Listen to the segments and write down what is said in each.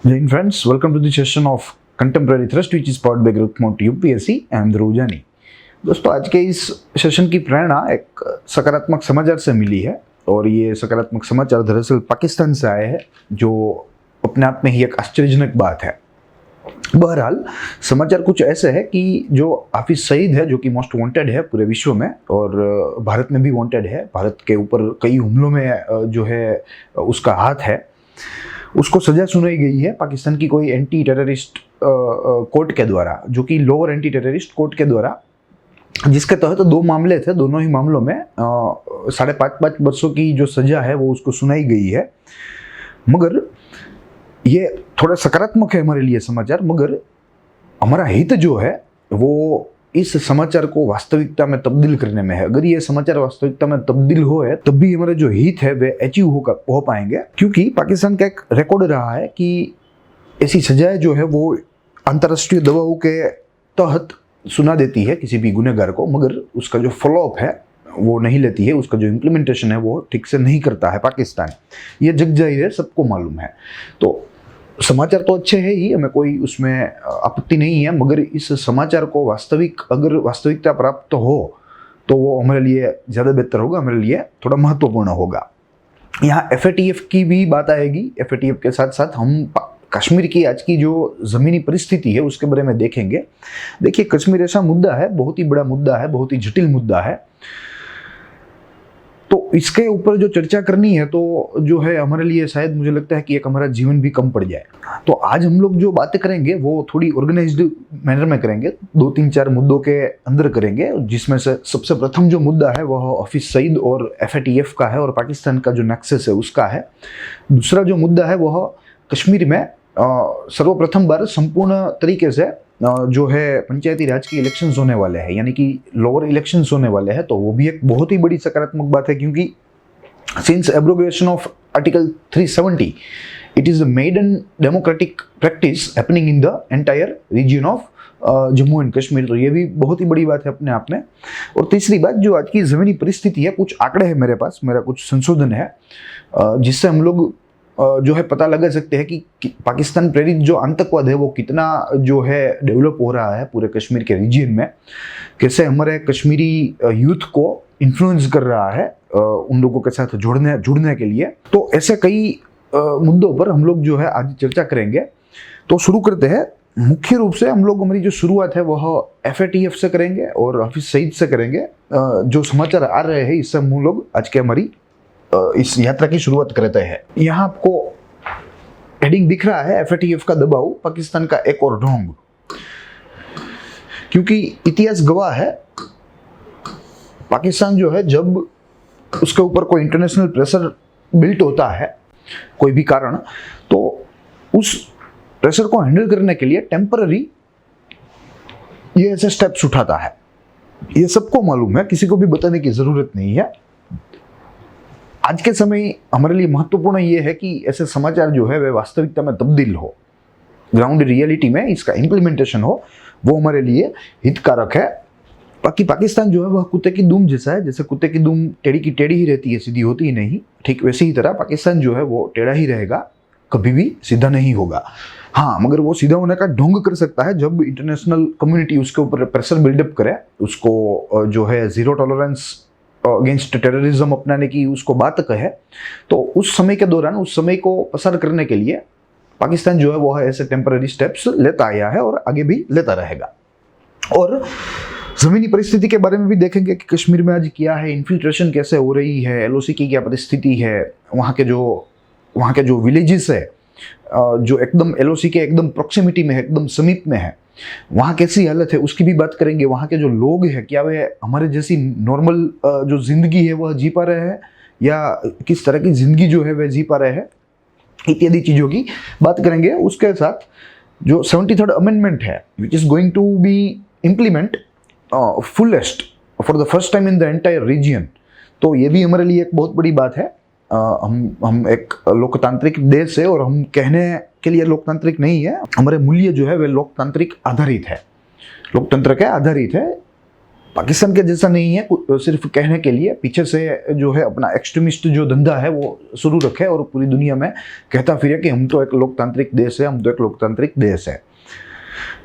Jane friends, welcome to the session of Contemporary Thrust which is powered by Growthmount UPSC. I am ध्रुव जानी। दोस्तों, आज के इस session की प्रेरणा एक सकारात्मक समाचार से मिली है और ये सकारात्मक समाचार दरअसल पाकिस्तान से आए हैं, जो अपने आप में ही एक आश्चर्यजनक बात है। बहरहाल समाचार कुछ ऐसे है कि जो हाफिज सईद है, जो कि मोस्ट वांटेड है पूरे विश्व में और भारत में भी वांटेड है, भारत के ऊपर कई हमलों में जो है उसका हाथ है, उसको सजा सुनाई गई है पाकिस्तान की कोई एंटी टेररिस्ट कोर्ट के द्वारा, जो कि लोअर एंटी टेररिस्ट कोर्ट के द्वारा, जिसके तहत दो मामले थे। दोनों ही मामलों में 5.5 वर्षों की जो सजा है वो उसको सुनाई गई है। मगर ये थोड़ा सकारात्मक है हमारे लिए समाचार, मगर हमारा हित जो है वो इस समाचार को वास्तविकता में तब्दील करने में है। अगर ये समाचार वास्तविकता में तब्दील हो है तब भी हमारे जो हित है वे अचीव हो पाएंगे, क्योंकि पाकिस्तान का एक रिकॉर्ड रहा है कि ऐसी सजाएं जो है वो अंतर्राष्ट्रीय दबाव के तहत सुना देती है किसी भी गुनहगार को, मगर उसका जो फॉलोअप है वो नहीं लेती है, उसका जो इम्प्लीमेंटेशन है वो ठीक से नहीं करता है पाकिस्तान। ये जग जाहिर है, सबको मालूम है। तो समाचार तो अच्छे है ही, हमें कोई उसमें आपत्ति नहीं है, मगर इस समाचार को अगर वास्तविकता प्राप्त हो तो वो हमारे लिए ज़्यादा बेहतर होगा, हमारे लिए थोड़ा महत्वपूर्ण होगा। यहाँ FATF की भी बात आएगी। FATF के साथ साथ हम कश्मीर की आज की जो ज़मीनी परिस्थिति है उसके बारे में देखेंगे। देखिए, कश्मीर ऐसा मुद्दा है, बहुत ही बड़ा मुद्दा है, बहुत ही जटिल मुद्दा है। तो इसके ऊपर जो चर्चा करनी है तो जो है हमारे लिए शायद मुझे लगता है कि एक हमारा जीवन भी कम पड़ जाए। तो आज हम लोग जो बातें करेंगे वो थोड़ी ऑर्गेनाइज्ड मैनर में करेंगे, 2-3-4 मुद्दों के अंदर करेंगे, जिसमें से सबसे प्रथम जो मुद्दा है वह हाफिज सईद और FATF का है और पाकिस्तान का जो नेक्सस है उसका है। दूसरा जो मुद्दा है वह कश्मीर में सर्वप्रथम बार संपूर्ण तरीके से जो है पंचायती राज की इलेक्शंस होने वाले हैं, यानी कि लोअर इलेक्शंस होने वाले हैं। तो वो भी एक बहुत ही बड़ी सकारात्मक बात है, क्योंकि since abrogation of article 370 it is the maiden democratic practice happening in the entire region of Jammu and Kashmir. तो ये भी बहुत ही बड़ी बात है अपने आप में। और तीसरी बात, जो आज की ज़मीनी परिस्थिति है, कुछ आंकड़े हैं मेरे पास, मेरा कुछ संशोधन है जिससे हम लोग जो है पता लगा सकते हैं कि पाकिस्तान प्रेरित जो आतंकवाद है वो कितना जो है डेवलप हो रहा है पूरे कश्मीर के रीजन में, कैसे हमारे कश्मीरी यूथ को इन्फ्लुएंस कर रहा है उन लोगों के साथ जुड़ने के लिए। तो ऐसे कई मुद्दों पर हम लोग जो है आज चर्चा करेंगे। तो शुरू करते हैं। मुख्य रूप से हम लोग हमारी जो शुरुआत है वह FATF से करेंगे और हाफिज सईद से करेंगे। जो समाचार आ रहे हैं इससे हम लोग आज के हमारी इस यात्रा की शुरुआत करते हैं। यहाँ आपको हेडिंग दिख रहा है, FATF का दबाव, पाकिस्तान का एक और ढोंग। क्योंकि इतिहास गवाह है, पाकिस्तान जो है जब उसके ऊपर कोई इंटरनेशनल प्रेशर बिल्ट होता है कोई भी कारण, तो उस प्रेशर को हैंडल करने के लिए टेम्पररी ये ऐसे स्टेप्स उठाता है। ये सबको मालूम है, किसी को भी बताने की जरूरत नहीं है। आज के समय हमारे लिए महत्वपूर्ण ये है कि ऐसे समाचार जो है वे वास्तविकता में तब्दील हो, ग्राउंड रियलिटी में इसका इम्प्लीमेंटेशन हो, वो हमारे लिए हितकारक है। बाकी पाकिस्तान जो है वह कुत्ते की दुम जैसा है, जैसे कुत्ते की दुम टेढ़ी की टेढ़ी ही रहती है, सीधी होती ही नहीं, ठीक वैसे ही तरह पाकिस्तान जो है वो टेढ़ा ही रहेगा, कभी भी सीधा नहीं होगा। हाँ, मगर वो सीधा होने का ढोंग कर सकता है जब इंटरनेशनल कम्युनिटी उसके ऊपर प्रेशर बिल्डअप करे, उसको जो है जीरो टॉलरेंस अगेंस्ट टेररिज्म अपनाने की उसको बात कहे। तो उस समय के दौरान उस समय को पसार करने के लिए पाकिस्तान जो है वो है ऐसे टेम्पररी स्टेप्स लेता आया है और आगे भी लेता रहेगा। और ज़मीनी परिस्थिति के बारे में भी देखेंगे कि कश्मीर में आज क्या है, इन्फिल्ट्रेशन कैसे हो रही है, LOC की क्या परिस्थिति है, वहाँ के जो विलेजेस है जो एकदम LOC के एकदम प्रॉक्सिमिटी में है, एकदम समीप में है, वहाँ कैसी हालत है उसकी भी बात करेंगे। वहाँ के जो लोग हैं क्या वे हमारे जैसी नॉर्मल जो जिंदगी है वह जी पा रहे हैं या किस तरह की जिंदगी जो है वह जी पा रहे हैं, इत्यादि चीज़ों की बात करेंगे। उसके साथ जो 73rd अमेंडमेंट है which is going to be implement fullest for the first time in the entire region, तो ये भी हमारे लिए एक बहुत बड़ी बात है। हम एक लोकतांत्रिक देश है और हम कहने के लिए लोकतांत्रिक नहीं है, हमारे मूल्य जो है वे लोकतांत्रिक आधारित है, लोकतंत्र के आधारित है। पाकिस्तान के जैसा नहीं है, सिर्फ कहने के लिए पीछे से जो है अपना एक्सट्रीमिस्ट जो धंधा है वो शुरू रखे और पूरी दुनिया में कहता फिरे कि हम तो एक लोकतांत्रिक देश है, हम तो एक लोकतांत्रिक देश है।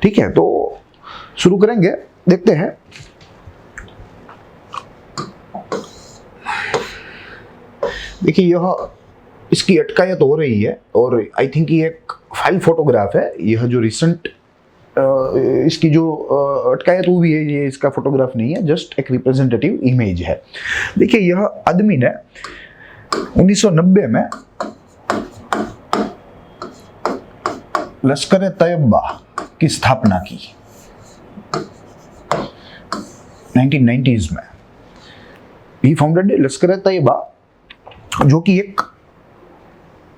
ठीक है, तो शुरू करेंगे, देखते हैं। देखिए यह इसकी अटकायत हो रही है और आई थिंक ये एक फाइल फोटोग्राफ है। यह जो रिसेंट इसकी जो अटकायत हुई है ये इसका फोटोग्राफ नहीं है, जस्ट एक रिप्रेजेंटेटिव इमेज है। देखिए यह आदमी ने 1990 में लश्कर तैयबा की स्थापना की, 1990s में ही फाउंडेड लश्कर तैयबा, जो कि एक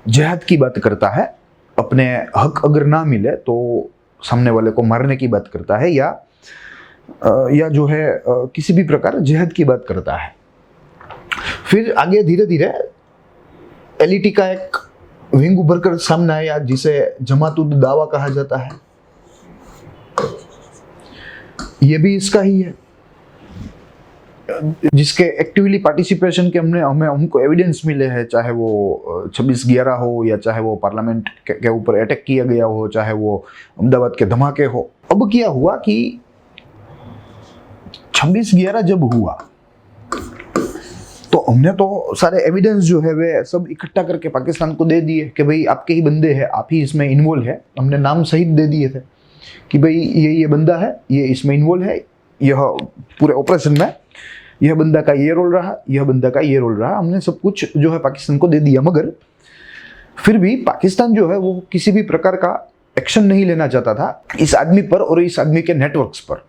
जिहाद की बात करता है। अपने हक अगर ना मिले तो सामने वाले को मारने की बात करता है, या जो है किसी भी प्रकार जिहाद की बात करता है। फिर आगे धीरे धीरे एलईटी का एक विंग उभर कर सामने आया जिसे जमात उद दावा कहा जाता है। ये भी इसका ही है, जिसके एक्टिवली पार्टिसिपेशन के हमें हमको एविडेंस मिले हैं, चाहे वो 26/11 हो या चाहे वो पार्लियामेंट के ऊपर अटैक किया गया हो, चाहे वो अहमदाबाद के धमाके हो। अब क्या हुआ कि 26/11 जब हुआ तो हमने तो सारे एविडेंस जो है वे सब इकट्ठा करके पाकिस्तान को दे दिए कि भाई आपके ही बंदे हैं, आप ही इसमें इन्वॉल्व है। हमने नाम सहित दे दिए थे कि भाई ये बंदा है, ये इसमें इन्वॉल्व है, यह पूरे ऑपरेशन में यह बंदा का ये रोल रहा, यह बंदा का ये रोल रहा। हमने सब कुछ जो है पाकिस्तान को दे दिया, मगर फिर भी पाकिस्तान जो है वो किसी भी प्रकार का एक्शन नहीं लेना चाहता था इस आदमी पर और इस आदमी के नेटवर्क्स पर।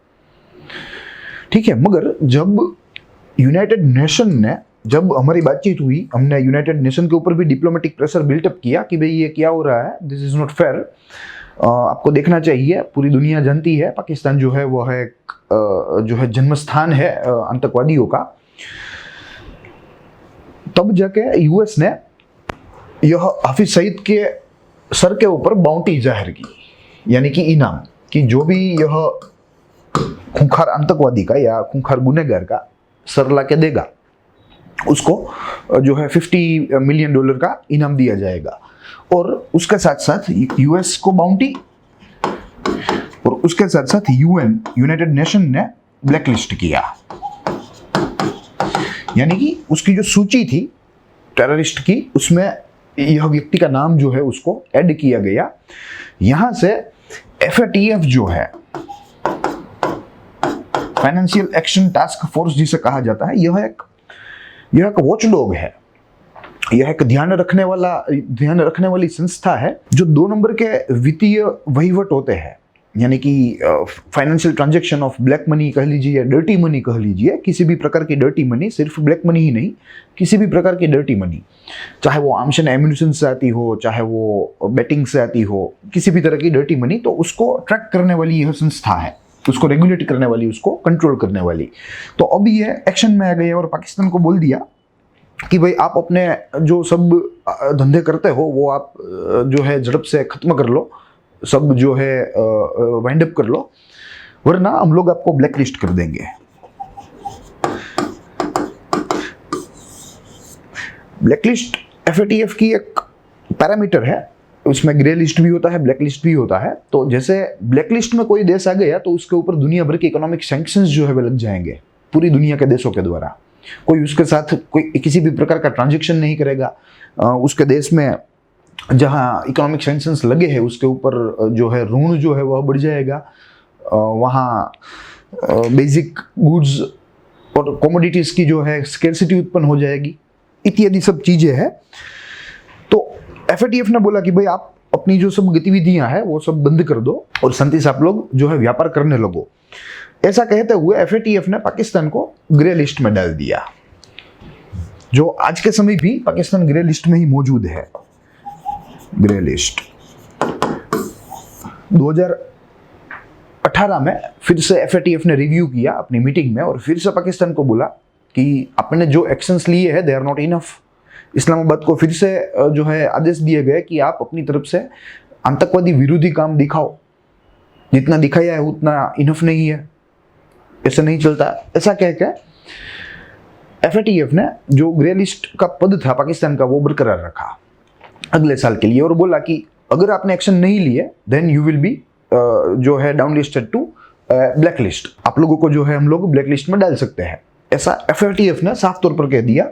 ठीक है, मगर जब यूनाइटेड नेशन ने, जब हमारी बातचीत हुई, हमने यूनाइटेड नेशन के ऊपर भी डिप्लोमेटिक प्रेशर बिल्टअप किया कि भाई ये क्या हो रहा है, दिस इज नॉट फेयर, आपको देखना चाहिए। पूरी दुनिया जानती है पाकिस्तान जो है वो है जो है जन्म स्थान है आतंकवादियों का। तब जाके यूएस ने यह हाफिज सईद के सर के ऊपर बाउंटी जाहिर की, यानी कि इनाम, कि जो भी यह खूंखार आतंकवादी का या खूंखार गुनहगार का सर ला के देगा उसको जो है $50 मिलियन का इनाम दिया जाएगा। और उसके साथ साथ यूएस को बाउंटी, और उसके साथ साथ यूनाइटेड नेशन ने ब्लैकलिस्ट किया, यानी कि उसकी जो सूची थी टेररिस्ट की उसमें यह व्यक्ति का नाम जो है उसको ऐड किया गया। यहां से FATF जो है, फाइनेंशियल एक्शन टास्क फोर्स जिसे कहा जाता है, यह एक वॉचडॉग है, यह एक ध्यान रखने वाली संस्था है जो 2 नंबर के वित्तीय वहीवट होते हैं, यानी कि financial transaction of black money कह लीजिए, डर्टी मनी कह लीजिए, किसी भी प्रकार की डर्टी मनी, सिर्फ ब्लैक मनी ही नहीं, किसी भी प्रकार की डर्टी मनी, चाहे वो आर्म्स एंड एम्यूनिशन से आती हो, चाहे वो बेटिंग से आती हो, किसी भी तरह की डर्टी मनी, तो उसको ट्रैक करने वाली यह संस्था है, उसको रेगुलेट करने वाली, उसको कंट्रोल करने वाली। तो अब ये एक्शन में आ गए और पाकिस्तान को बोल दिया कि भाई आप अपने जो सब धंधे करते हो वो आप जो है झड़प से खत्म कर लो, सब जो है वाइंड अप कर लो, वरना हम लोग आपको ब्लैक लिस्ट कर देंगे। ब्लैक लिस्ट FATF की एक पैरामीटर है, उसमें ग्रे लिस्ट भी होता है, ब्लैक लिस्ट भी होता है। तो जैसे ब्लैक लिस्ट में कोई देश आ गया तो उसके ऊपर दुनिया भर के इकोनॉमिक सैंक्शंस जो है वो लग जाएंगे पूरी दुनिया के देशों के द्वारा। कोई उसके साथ कोई किसी भी प्रकार का ट्रांजैक्शन नहीं करेगा, उसके देश में जहाँ इकोनॉमिक सैंक्शंस लगे हैं उसके ऊपर जो है ऋण जो है वह बढ़ जाएगा, वहाँ बेसिक गुड्स और कमोडिटीज की जो है स्केर्सिटी उत्पन्न हो जाएगी, इत्यादि सब चीजें हैं। तो FATF ने बोला कि भाई आप अपनी जो सब गतिविधियां हैं वो सब बंद कर दो और शांति से आप लोग जो है व्यापार करने लगो। ऐसा कहते हुए FATF ने पाकिस्तान को ग्रे लिस्ट में डाल दिया, जो आज के समय भी पाकिस्तान ग्रे लिस्ट में ही मौजूद है। ग्रे लिस्ट 2018 में फिर से FATF ने रिव्यू किया अपनी मीटिंग में और फिर से पाकिस्तान को बोला कि आपने जो एक्शंस लिए हैं they are not enough. Islamabad को फिर से जो है आदेश दिए गए कि आप अपनी तरफ से आतंकवादी विरोधी काम दिखाओ, जितना दिखाया है उतना इनफ नहीं है। ऐसे नहीं चलता, ऐसा कह के FATF ने जो ग्रे लिस्ट का पद था पाकिस्तान का वो बरकरार रखा अगले साल के लिए, और बोला कि अगर आपने एक्शन नहीं लिए देन यू विल बी जो है down listed to black list, आप लोगों को जो है हम लोग ब्लैक लिस्ट में डाल सकते हैं, ऐसा FATF ने साफ तौर पर कह दिया।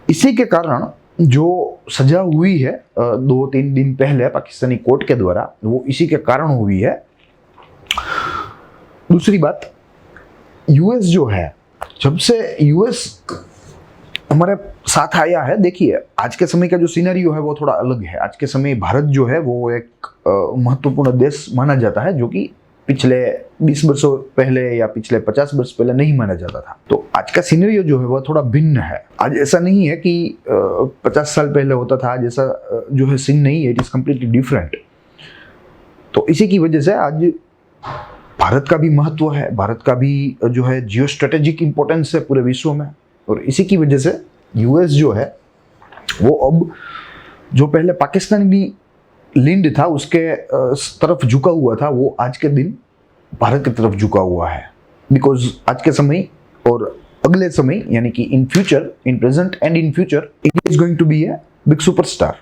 इसी के कारण जो सजा हुई है 2-3 दिन पहले पाकिस्तानी कोर्ट के द्वारा, वो इसी के कारण हुई है। दूसरी बात, यूएस जो है, जब से यूएस हमारे साथ आया है, देखिए आज के समय का जो सिनेरियो है वो थोड़ा अलग है। आज के समय भारत जो है वो एक महत्वपूर्ण देश माना जाता है, जो कि पिछले 20 वर्षों पहले या पिछले 50 वर्ष पहले नहीं माना जाता था। तो आज का सिनेरियो जो है वो थोड़ा भिन्न है। आज ऐसा नहीं है कि 50 साल पहले होता था, आज ऐसा जो है सीन नहीं है, इट इज कम्प्लीटली डिफरेंट। तो इसी की वजह से आज भारत का भी महत्व है, भारत का भी जो है जियो स्ट्रेटेजिक इंपॉर्टेंस है पूरे विश्व में, और इसी की वजह से यूएस जो है वो अब जो पहले पाकिस्तानी लिंड था उसके तरफ झुका हुआ था, वो आज के दिन भारत की तरफ झुका हुआ है। बिकॉज आज के समय और अगले समय, यानी कि in future, in present and in future, it is going to be a big superstar,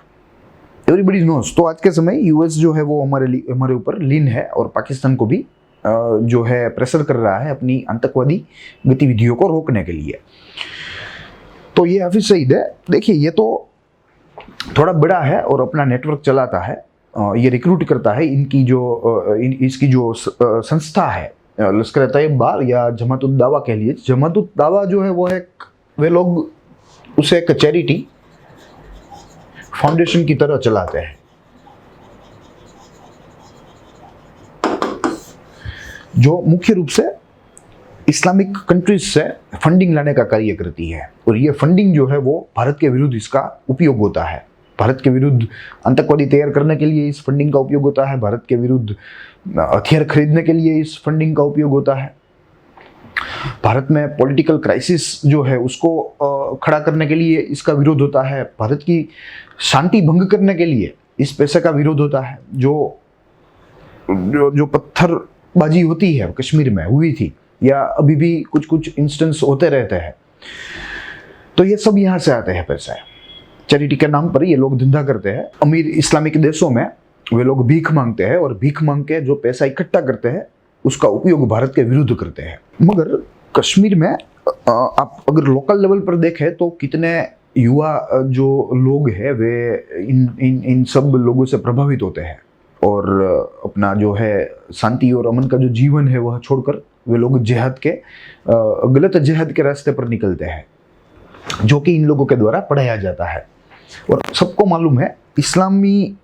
everybody knows. तो आज के समय यूएस जो है वो हमारे ऊपर लीन है, और पाकिस्तान को भी जो है प्रेशर कर रहा है अपनी आतंकवादी गतिविधियों को रोकने के लिए। तो ये हाफिज सईद है, देखिए ये तो थोड़ा बड़ा है और अपना नेटवर्क चलाता है, ये रिक्रूट करता है। इनकी जो इसकी जो संस्था है लश्कर तैयबा या जमात उद दावा कह लीजिए, जमात उद दावा जो है वो वे लोग उसे एक चैरिटी फाउंडेशन की तरह चलाते हैं, जो मुख्य रूप से इस्लामिक कंट्रीज से फंडिंग लाने का कार्य करती है। और ये फंडिंग जो है वो भारत के विरुद्ध इसका उपयोग होता है, भारत के विरुद्ध आतंकवादी तैयार करने के लिए इस फंडिंग का उपयोग होता है, भारत के विरुद्ध हथियार खरीदने के लिए इस फंडिंग का उपयोग होता है, भारत में पॉलिटिकल क्राइसिस जो है उसको खड़ा करने के लिए इसका विरोध होता है, भारत की शांति भंग करने के लिए इस पैसे का विरोध होता है। जो पत्थरबाजी होती है कश्मीर में हुई थी, या अभी भी कुछ कुछ इंस्टेंस होते रहते हैं, तो ये सब यहाँ से आते हैं पैसे। चैरिटी के नाम पर ये लोग धंधा करते हैं। अमीर इस्लामिक देशों में वे लोग भीख मांगते हैं, और भीख मांग के जो पैसा इकट्ठा करते हैं उसका उपयोग भारत के विरुद्ध करते हैं। मगर कश्मीर में आप अगर लोकल लेवल पर देखें तो कितने युवा जो लोग हैं वे इन सब लोगों से प्रभावित होते हैं, और अपना जो है शांति और अमन का जो जीवन है वह छोड़कर वे लोग जिहाद के गलत जिहाद के रास्ते पर निकलते हैं, जो कि इन लोगों के द्वारा पढ़ाया जाता है। और सबको मालूम है, इस्लामी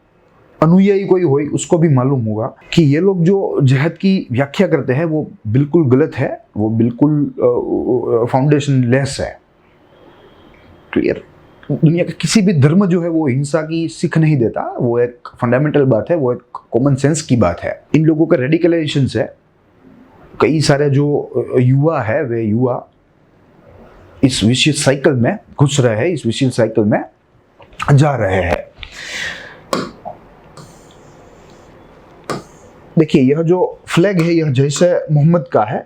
अनुयायी कोई हो उसको भी मालूम होगा कि ये लोग जो जिहाद की व्याख्या करते हैं वो बिल्कुल गलत है, वो बिल्कुल फाउंडेशन लेस है। क्लियर? दुनिया का किसी भी धर्म जो है वो हिंसा की सीख नहीं देता, वो एक फंडामेंटल बात है, वो एक कॉमन सेंस की बात है। इन लोगों का रेडिकलाइजेशन से कई सारे जो युवा है वे युवा इस विशेष साइकिल में घुस रहे हैं, इस विशेष साइकिल में जा रहे हैं। देखिए यह जो फ्लैग है यह जैश ए मोहम्मद का है,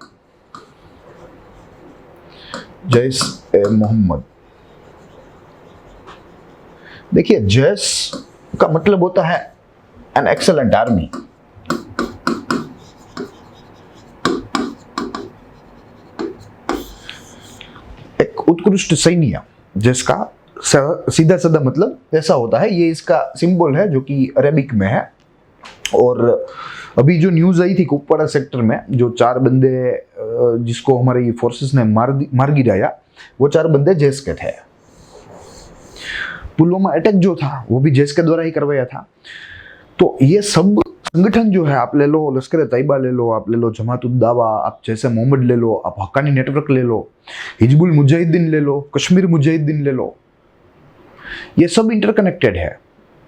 जैश ए मोहम्मद। देखिए जैश का मतलब होता है एन एक्सेलेंट आर्मी, एक उत्कृष्ट सैन्य। जैश का सीधा साधा मतलब ऐसा होता है, ये इसका सिंबल है जो कि अरेबिक में है। और अभी जो न्यूज आई थी कुपवाड़ा सेक्टर में जो 4 बंदे जिसको हमारी फोर्सेस ने मार गिराया, वो 4 बंदे जैश के थे। पुलवामा अटैक जो था वो भी जैश के द्वारा ही करवाया था। तो ये सब संगठन जो है, आप ले लो लश्कर तैयबा ले लो, आप ले लो जमात उद दावा, आप जैसे मोहम्मद ले लो, आप हक्कानी नेटवर्क ले लो, हिजबुल मुजाहिदीन ले लो, कश्मीर मुजाहिदीन ले लो, ये सब इंटरकनेक्टेड है।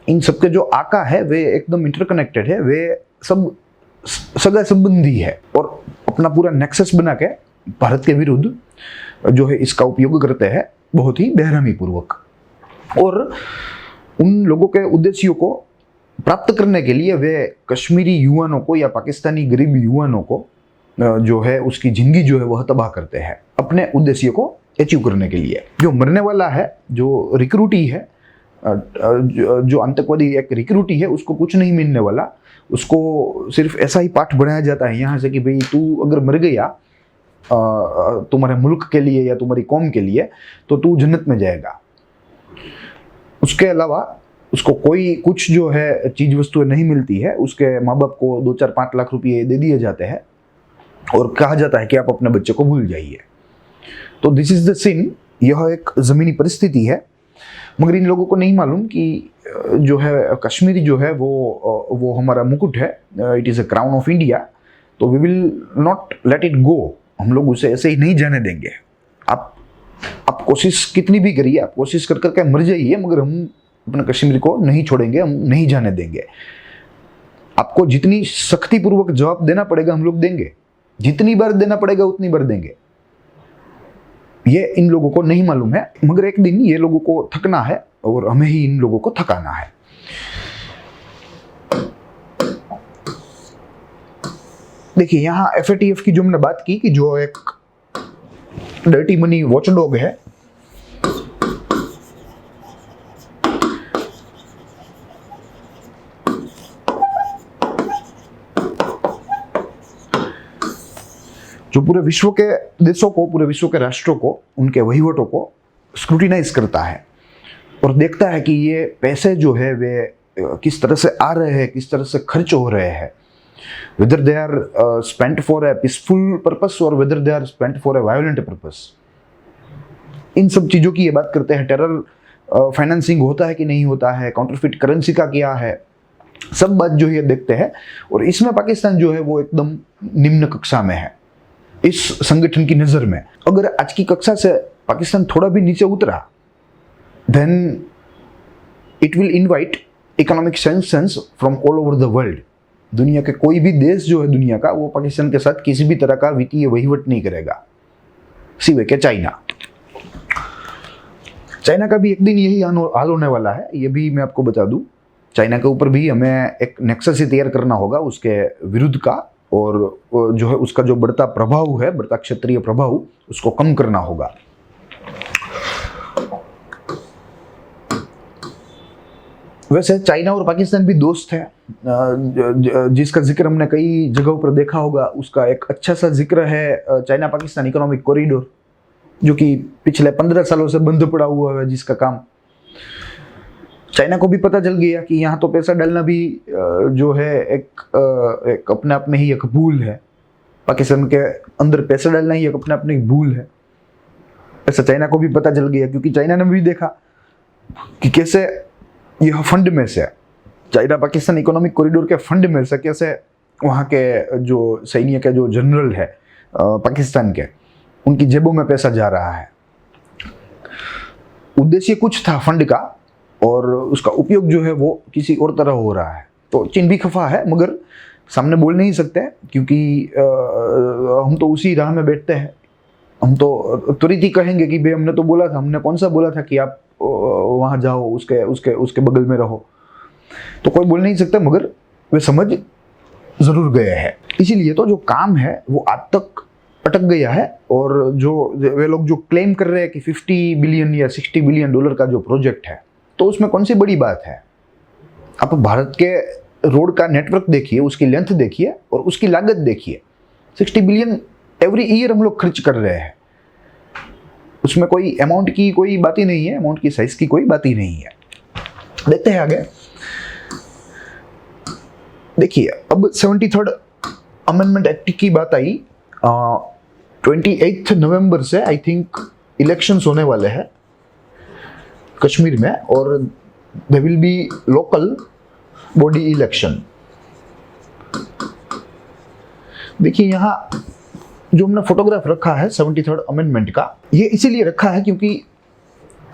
इन सबके जो आका है वे एकदम इंटरकनेक्टेड है, वे सब सगा संबंधी है, और अपना पूरा नेक्सस बना के भारत के विरुद्ध जो है इसका उपयोग करते हैं बहुत ही बेरहमी पूर्वक। और उन लोगों के उद्देश्यों को प्राप्त करने के लिए वे कश्मीरी युवाओं को या पाकिस्तानी गरीब युवाओं को जो है उसकी जिंदगी जो है वह तबाह करते हैं अपने उद्देश्य को अचीव करने के लिए। जो मरने वाला है, जो रिक्रूटी है, जो आतंकवादी एक रिक्रूटी है, उसको कुछ नहीं मिलने वाला। उसको सिर्फ ऐसा ही पाठ बनाया जाता है यहाँ से कि भाई तू अगर मर गया तुम्हारे मुल्क के लिए या तुम्हारी कौम के लिए तो तू जन्नत में जाएगा। उसके अलावा उसको कोई कुछ जो है चीज वस्तुएं नहीं मिलती है। उसके माँ बाप को 2-4-5 लाख रुपये दे दिए जाते हैं और कहा जाता है कि आप अपने बच्चे को भूल जाइए। तो दिस इज द सिन, यह एक ज़मीनी परिस्थिति है। मगर इन लोगों को नहीं मालूम कि जो है कश्मीर जो है वो हमारा मुकुट है, it is a crown of India. तो we will not let it go, हम लोग उसे ऐसे ही नहीं जाने देंगे। आप कोशिश कितनी भी करिए, आप कोशिश कर करके मर जाइए, मगर हम अपने कश्मीर को नहीं छोड़ेंगे, हम नहीं जाने देंगे। आपको जितनी सख्तीपूर्वक जवाब देना पड़ेगा हम लोग देंगे, जितनी बार देना पड़ेगा उतनी बार देंगे। ये इन लोगों को नहीं मालूम है, मगर एक दिन ये लोगों को थकना है और हमें ही इन लोगों को थकाना है। देखिए यहाँ FATF की जो हमने बात की कि जो एक डर्टी मनी वॉचडॉग है, जो पूरे विश्व के देशों को, पूरे विश्व के राष्ट्रों को, उनके वहीवटों को स्क्रूटिनाइज करता है और देखता है कि ये पैसे जो है वे किस तरह से आ रहे हैं, किस तरह से खर्च हो रहे हैं, whether they are spent for a peaceful purpose or whether they are spent for a violent purpose। इन सब चीज़ों की ये बात करते हैं। टेरर फाइनेंसिंग होता है कि नहीं होता है, काउंटरफिट करेंसी का क्या है, सब बात जो है देखते हैं। और इसमें पाकिस्तान जो है वो एकदम निम्न कक्षा में है इस संगठन की नज़र में। अगर आज की कक्षा से पाकिस्तान थोड़ा भी नीचे उतरा, then it will invite economic sanctions from all over the world. दुनिया के कोई भी देश जो है दुनिया का, वो पाकिस्तान के साथ किसी भी तरह का वित्तीय वहीवट नहीं करेगा, सिवाय के चाइना। चाइना का भी एक दिन यही हाल होने वाला है, ये भी मैं आपको बता दूं। चाइना के ऊपर भी हमें एक नेक्सस ही तैयार करना होगा उसके विरुद्ध का, और जो है उसका जो बढ़ता प्रभाव है, बढ़ता क्षेत्रीय प्रभाव, उसको कम करना होगा। वैसे चाइना और पाकिस्तान भी दोस्त है, जिसका जिक्र हमने कई जगहों पर देखा होगा। उसका एक अच्छा सा जिक्र है चाइना पाकिस्तान इकोनॉमिक कॉरिडोर, जो कि पिछले 15 सालों से बंद पड़ा हुआ है, जिसका काम चाइना को भी पता चल गया कि यहाँ तो पैसा डालना भी जो है एक अपने आप में ही एक भूल है। पाकिस्तान के अंदर पैसा डालना ही एक अपने आप में भूल है, ऐसा चाइना को भी पता चल गया। क्योंकि चाइना ने भी देखा कि कैसे यह फंड में से, चाइना पाकिस्तान इकोनॉमिक कॉरिडोर के फंड में से कैसे वहाँ के जो सैन्य के जो जनरल है पाकिस्तान के, उनकी जेबों में पैसा जा रहा है। उद्देश्य कुछ था फंड का, और उसका उपयोग जो है वो किसी और तरह हो रहा है। तो चीन भी खफा है, मगर सामने बोल नहीं सकते, क्योंकि हम तो उसी राह में बैठते हैं। हम तो तुरंत ही कहेंगे कि भाई हमने तो बोला था, हमने कौन सा बोला था कि आप वहाँ जाओ, उसके उसके उसके बगल में रहो। तो कोई बोल नहीं सकता, मगर वे समझ जरूर गए हैं। इसीलिए तो जो काम है वो आज तक अटक गया है। और जो वे लोग जो क्लेम कर रहे हैं कि 50 बिलियन या 60 बिलियन डॉलर का जो प्रोजेक्ट है, तो उसमें कौन सी बड़ी बात है। आप भारत के रोड का नेटवर्क देखिए, उसकी लेंथ देखिए और उसकी लागत देखिए। 60 बिलियन एवरी ईयर हम लोग खर्च कर रहे हैं। उसमें कोई अमाउंट की कोई बात ही नहीं है, अमाउंट की साइज की कोई बात ही नहीं है। देखते हैं आगे। देखिए अब 73rd अमेंडमेंट एक्ट की बात आई। 28 नवंबर से आई थिंक इलेक्शंस होने वाले हैं कश्मीर में, और there will be local body election. देखिए यहाँ जो हमने फोटोग्राफ रखा है 73rd अमेंडमेंट का, ये इसीलिए रखा है क्योंकि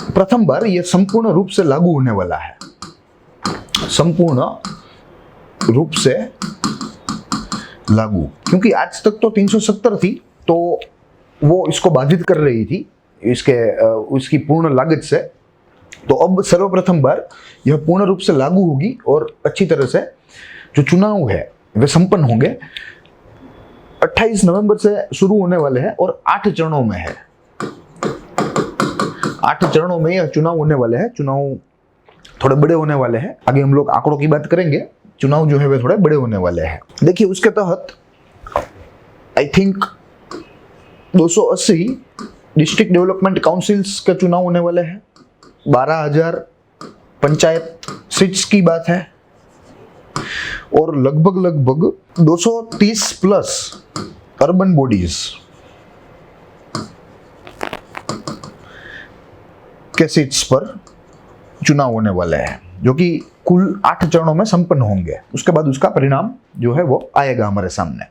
प्रथम बार ये संपूर्ण रूप से लागू होने वाला है। संपूर्ण रूप से लागू, क्योंकि आज तक तो 370 थी, तो वो इसको बाधित कर रही थी उसकी पूर्ण लागत से। तो अब सर्वप्रथम बार यह पूर्ण रूप से लागू होगी और अच्छी तरह से जो चुनाव है वे संपन्न होंगे। 28 नवंबर से शुरू होने वाले हैं और 8 चरणों में है। 8 चरणों में यह चुनाव होने वाले हैं। चुनाव थोड़े बड़े होने वाले हैं, आगे हम लोग आंकड़ों की बात करेंगे। चुनाव जो है वे थोड़े बड़े होने वाले हैं। देखिए, उसके तहत I think 280 district development councils के चुनाव होने वाले हैं। 12,000 पंचायत सीट्स की बात है और लगभग 230 प्लस अर्बन बॉडीज के सीट्स पर चुनाव होने वाले हैं, जो कि कुल 8 चरणों में संपन्न होंगे। उसके बाद उसका परिणाम जो है वो आएगा हमारे सामने।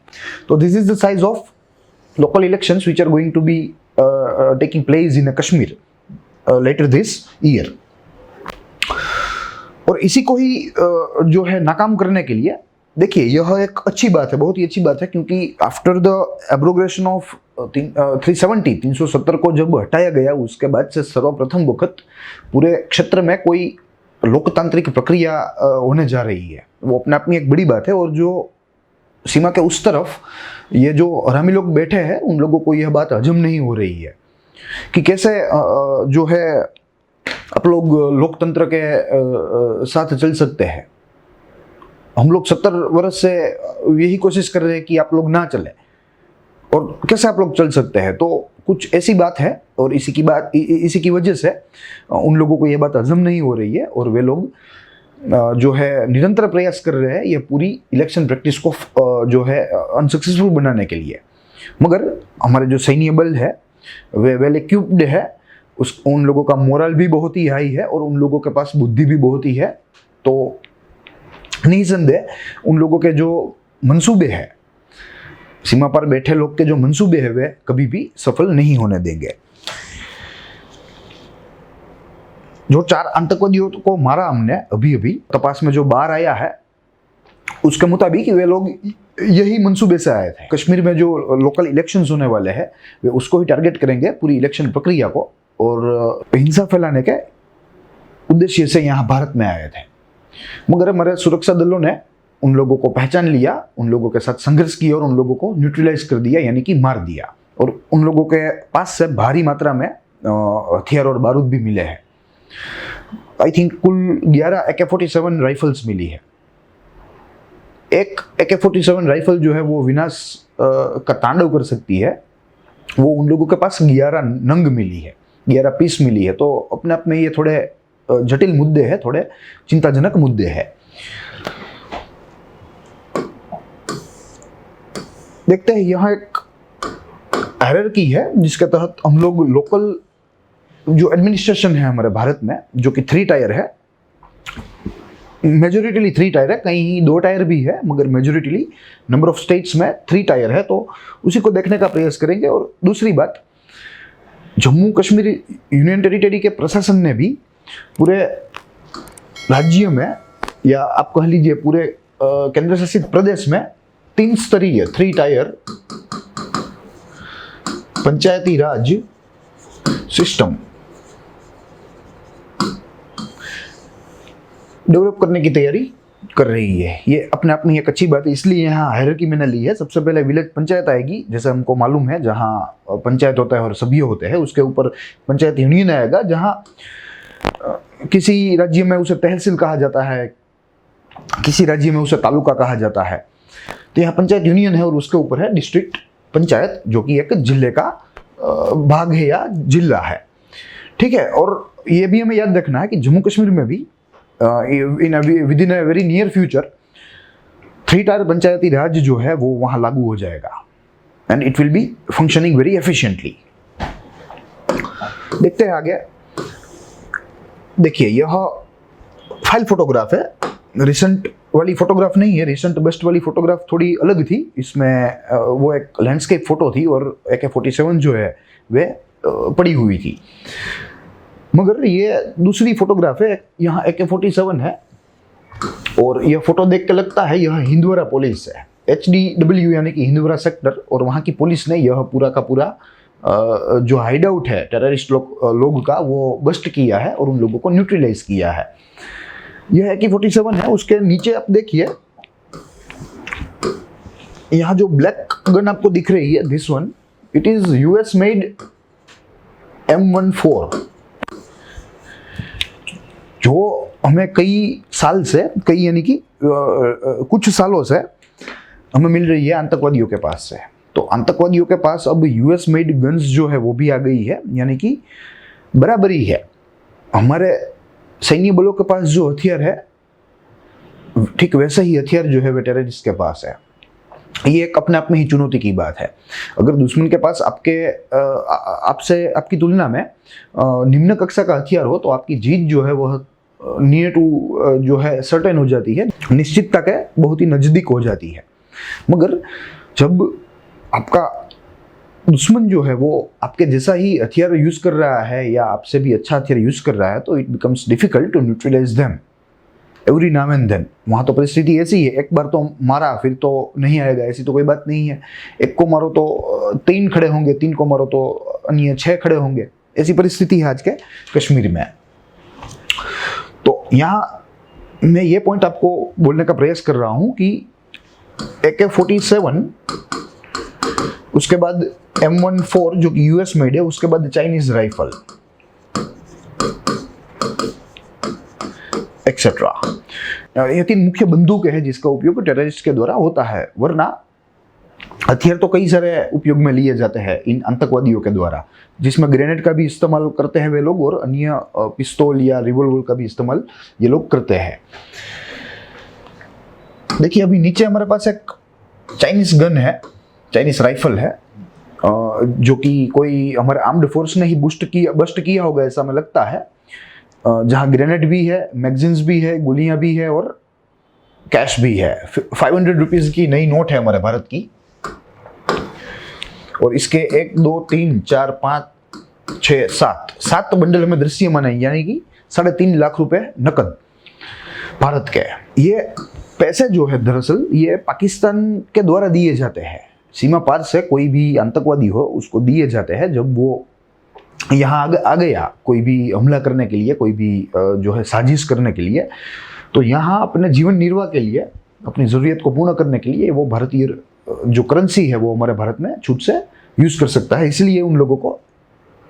तो this is the size of local elections which are going to be taking place in Kashmir later this year. और इसी को ही जो है नाकाम करने के लिए, देखिए यह एक अच्छी बात है, बहुत ही अच्छी बात है, क्योंकि आफ्टर द एब्रोगेशन ऑफ 370 को जब हटाया गया, उसके बाद से सर्वप्रथम वक्त पूरे क्षेत्र में कोई लोकतांत्रिक प्रक्रिया होने जा रही है। वो अपने आप में एक बड़ी बात है। और जो सीमा के उस तरफ ये जो हरामी लोग बैठे हैं, उन लोगों को यह बात हजम नहीं हो रही है कि कैसे जो है आप लोग लोकतंत्र के साथ चल सकते हैं। हम लोग 70 वर्ष से यही कोशिश कर रहे हैं कि आप लोग ना चले, और कैसे आप लोग चल सकते हैं। तो कुछ ऐसी बात है, और इसी की वजह से उन लोगों को ये बात हजम नहीं हो रही है, और वे लोग जो है निरंतर प्रयास कर रहे हैं ये पूरी इलेक्शन प्रैक्टिस को जो है अनसक्सेसफुल बनाने के लिए। मगर हमारे जो सैन्य बल है वे वेल इक्विप्ड है, उन लोगों का मोरल भी बहुत ही हाई है, और उन लोगों के पास बुद्धि भी बहुत ही है। तो निसंदेह उन लोगों के जो मंसूबे हैं, सीमा पर बैठे लोग के जो मंसूबे हैं, वे कभी भी सफल नहीं होने देंगे। जो 4 आतंकवादियों को मारा हमने अभी तपास में जो बाहर आया है, उसके मुताबिक वे लोग यही मंसूबे से आए थे। कश्मीर में जो लोकल इलेक्शंस होने वाले हैं, वे उसको ही टारगेट करेंगे, पूरी इलेक्शन प्रक्रिया को, और हिंसा फैलाने के उद्देश्य से यहाँ भारत में आए थे। मगर हमारे सुरक्षा दलों ने उन लोगों को पहचान लिया, उन लोगों के साथ संघर्ष किया और उन लोगों को न्यूट्रलाइज कर दिया, यानी कि मार दिया। और उन लोगों के पास से भारी मात्रा में हथियार और बारूद भी मिले हैं। आई थिंक कुल 11 AK-47 राइफल्स मिली है। एक AK-47 राइफल जो है वो विनाश का तांडव कर सकती है। वो उन लोगों के पास 11 नंग मिली है, 11 पीस मिली है। तो अपने आप में ये थोड़े जटिल मुद्दे हैं, थोड़े चिंताजनक मुद्दे हैं। देखते हैं, यहाँ एक हायरार्की है जिसके तहत हम लोग लोकल जो एडमिनिस्ट्रेशन है हमारे भारत में, जो कि 3 टायर है, मेजोरिटीली 3 टायर है, कहीं 2 टायर भी है, मगर मेजोरिटीली नंबर ऑफ स्टेट्स में 3 टायर है। तो उसी को देखने का प्रयास करेंगे। और दूसरी बात, जम्मू कश्मीर यूनियन टेरिटरी के प्रशासन ने भी पूरे राज्य में, या आप कह लीजिए पूरे केंद्र शासित प्रदेश में 3 स्तरीय 3 टायर पंचायती राज सिस्टम डेवलप करने की तैयारी कर रही है। ये अपने आप में एक अच्छी बात है, इसलिए यहाँ हायरार्की मैंने ली है। सबसे पहले विलेज पंचायत आएगी, जैसे हमको मालूम है, जहाँ पंचायत होता है और सभी होते हैं। उसके ऊपर पंचायत यूनियन आएगा, जहाँ किसी राज्य में उसे तहसील कहा जाता है, किसी राज्य में उसे तालुका कहा जाता है। तो यहाँ पंचायत यूनियन है, और उसके ऊपर है डिस्ट्रिक्ट पंचायत, जो कि एक जिले का भाग है या जिला है। ठीक है। और ये भी हमें याद रखना है कि जम्मू कश्मीर में भी within a very near future 3 tier Panchayati Raj जो है वो वहाँ लागू हो जाएगा, and it will be functioning very efficiently. देखते हैं आगे। देखिए, यह फाइल फोटोग्राफ है, रिसेंट वाली फोटोग्राफ नहीं है। रिसेंट बेस्ट वाली फोटोग्राफ थोड़ी अलग थी, इसमें वो एक लैंडस्केप फोटो थी और AK-47 जो है वे पड़ी हुई थी। मगर ये दूसरी फोटोग्राफ है, यहाँ AK-47 है, और यह फोटो देख के लगता है यह हिंदवारा पुलिस है, HDW यानी कि हिंदवारा सेक्टर, और वहाँ की पुलिस ने यह पूरा का पूरा जो हाइड आउट है टेररिस्ट लोग का, वो बस्ट किया है और उन लोगों को न्यूट्रलाइज किया है। यह AK-47 है। उसके नीचे आप देखिए, यहाँ जो ब्लैक गन आपको दिख रही है, this one, it is US made M14, जो हमें कई साल से, कई यानी कि कुछ सालों से हमें मिल रही है आतंकवादियों के पास से। तो आतंकवादियों के पास अब यूएस मेड गन्स जो है वो भी आ गई है, यानी कि बराबरी है। हमारे सैन्य बलों के पास जो हथियार है, ठीक वैसा ही हथियार जो है वे टेररिस्ट के पास है। ये एक अपने आप में ही चुनौती की बात है। अगर दुश्मन के पास आपसे, आपकी तुलना में निम्न कक्षा का हथियार हो, तो आपकी जीत जो है वह नियर टू जो है सर्टेन हो जाती है, निश्चितता के बहुत ही नजदीक हो जाती है। मगर जब आपका दुश्मन जो है वो आपके जैसा ही हथियार यूज कर रहा है या आपसे भी अच्छा हथियार यूज कर रहा है, तो it becomes difficult to neutralise them every now and then. वहाँ तो परिस्थिति ऐसी है, एक बार तो मारा फिर तो नहीं आएगा, ऐसी तो कोई बात नहीं है। एक को मारो तो 3 खड़े होंगे, 3 को मारो तो अन्य 6 खड़े होंगे, ऐसी परिस्थिति है आज के कश्मीर में। तो यहाँ मैं ये पॉइंट आपको बोलने का प्रयास कर रहा हूँ कि AK-47, उसके बाद M14 जो कि यूएस मेड है, उसके बाद चाइनीज राइफल एक्सेट्रा, ये 3 मुख्य बंदूकें हैं जिसका उपयोग टेररिस्ट के द्वारा होता है। वरना हथियार तो कई सारे उपयोग में लिए जाते हैं इन आतंकवादियों के द्वारा, जिसमें ग्रेनेड का भी इस्तेमाल करते हैं वे लोग, और अन्य पिस्तौल या रिवॉल्वर का भी इस्तेमाल ये लोग करते हैं। देखिए अभी नीचे हमारे पास एक चाइनीज गन है, चाइनीज राइफल है, जो कि कोई हमारे आर्म्ड फोर्स ने ही बस्ट किया होगा ऐसा हमें लगता है, जहां ग्रेनेड भी है, मैगजीन्स भी है, गोलियां भी है और कैश भी है। 500 रुपीज की नई नोट है हमारे भारत की, और इसके 1 2 3 4 5 6 7 बंडल हमें दृश्यमान है, यानी कि 3.5 लाख रुपए नकद भारत के। ये पैसे जो है दरअसल ये पाकिस्तान के द्वारा दिए जाते हैं, सीमा पार से कोई भी आतंकवादी हो उसको दिए जाते हैं। जब वो यहाँ आ गया कोई भी हमला करने के लिए, कोई भी जो है साजिश करने के लिए, तो यहाँ अपने जीवन निर्वाह के लिए, अपनी ज़रूरत को पूर्ण करने के लिए वो भारतीय जो करेंसी है वो हमारे भारत में छूट से यूज़ कर सकता है। इसलिए उन लोगों को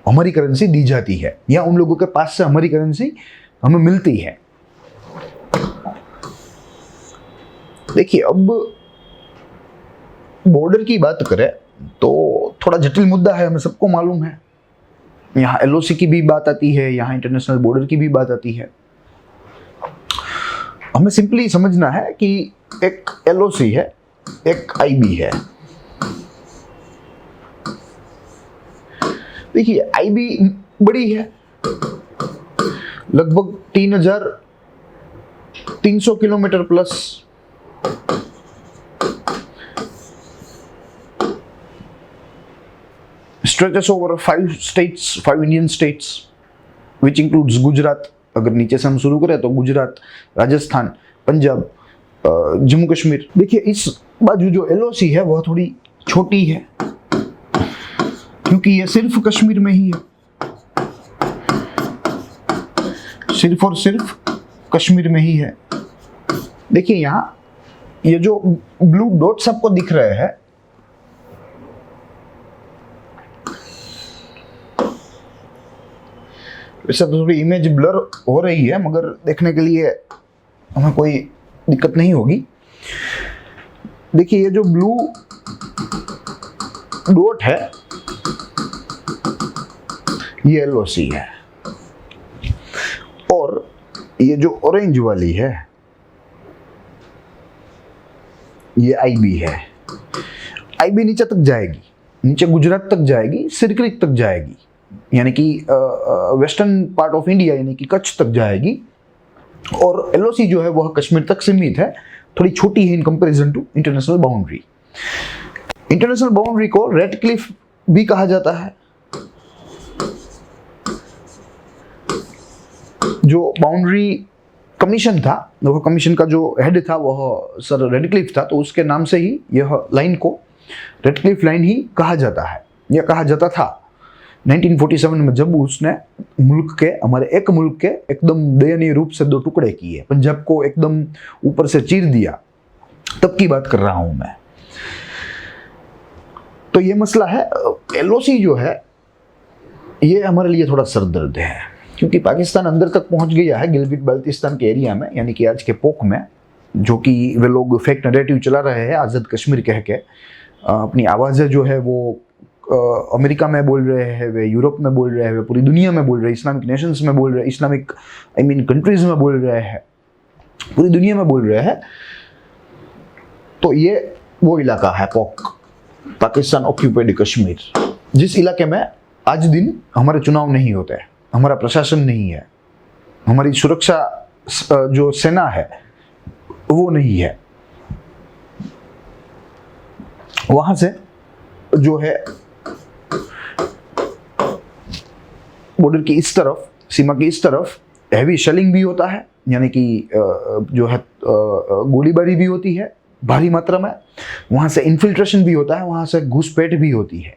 हमारी करेंसी दी जाती है, या उन लोगों के पास से हमारी करेंसी हमें मिलती है। देखिए अब बॉर्डर की बात करें तो थोड़ा जटिल मुद्दा है, हमें सबको मालूम है। यहाँ LOC की भी बात आती है, यहाँ इंटरनेशनल बॉर्डर की भी बात आती है। हमें सिंपली समझना है कि एक LOC है, एक IB है। देखिए IB बड़ी है, लगभग 3,300 kilometre plus, stretches over 5 states, 5 Indian states, which includes Gujarat. अगर नीचे से हम शुरू करें तो गुजरात, राजस्थान, पंजाब, जम्मू कश्मीर। देखिए इस बाजू जो LOC है वह थोड़ी छोटी है, क्योंकि ये सिर्फ कश्मीर में ही है, सिर्फ और सिर्फ कश्मीर में ही है। देखिए यहाँ ये जो ब्लू डॉट्स आपको दिख रहे हैं, वैसे तो थोड़ी इमेज ब्लर हो रही है, मगर देखने के लिए हमें कोई दिक्कत नहीं होगी। देखिए ये जो ब्लू डॉट है ये LOC है, और ये जो ऑरेंज वाली है ये IB है। IB नीचे तक जाएगी, नीचे गुजरात तक जाएगी, सिरक्रिक तक जाएगी, यानी कि वेस्टर्न पार्ट ऑफ इंडिया यानी कि कच्छ तक जाएगी। और LOC जो है वह कश्मीर तक सीमित है, थोड़ी छोटी है in comparison to international boundary. International boundary को रेड क्लिफ भी कहा जाता है। जो बाउंड्री कमीशन था, वह कमीशन का जो हेड था वह सर रेडक्लिफ था, तो उसके नाम से ही यह लाइन को रेडक्लिफ लाइन ही कहा जाता है, यह कहा जाता था। 1947 में जब उसने मुल्क के, हमारे एक मुल्क के एकदम दयनीय रूप से 2 टुकड़े किए, पंजाब को एकदम ऊपर से चीर दिया, तब की बात कर रहा हूं मैं। तो ये मसला है। LOC जो है ये हमारे लिए थोड़ा सरदर्द है, क्योंकि पाकिस्तान अंदर तक पहुंच गया है गिलगित बाल्टिस्तान के एरिया में, यानी कि आज के पोक में, जो कि वे लोग फेक नैरेटिव चला रहे हैं आज़ाद कश्मीर कह के। अपनी आवाज़ें जो है वो अमेरिका में बोल रहे हैं, वे यूरोप में बोल रहे हैं, वे पूरी दुनिया में बोल रहे हैं, इस्लामिक नेशंस में बोल रहे हैं, इस्लामिक कंट्रीज़ में बोल रहे हैं, पूरी दुनिया में बोल रहे हैं। तो ये वो इलाका है पोक, पाकिस्तान ऑक्यूपाइड कश्मीर, जिस इलाके में आज दिन हमारे चुनाव नहीं होते, हमारा प्रशासन नहीं है, हमारी सुरक्षा जो सेना है वो नहीं है। वहां से जो है बॉर्डर की इस तरफ, सीमा की इस तरफ हैवी शेलिंग भी होता है, यानी कि जो है गोलीबारी भी होती है भारी मात्रा में। वहां से इन्फिल्ट्रेशन भी होता है, वहां से घुसपैठ भी होती है।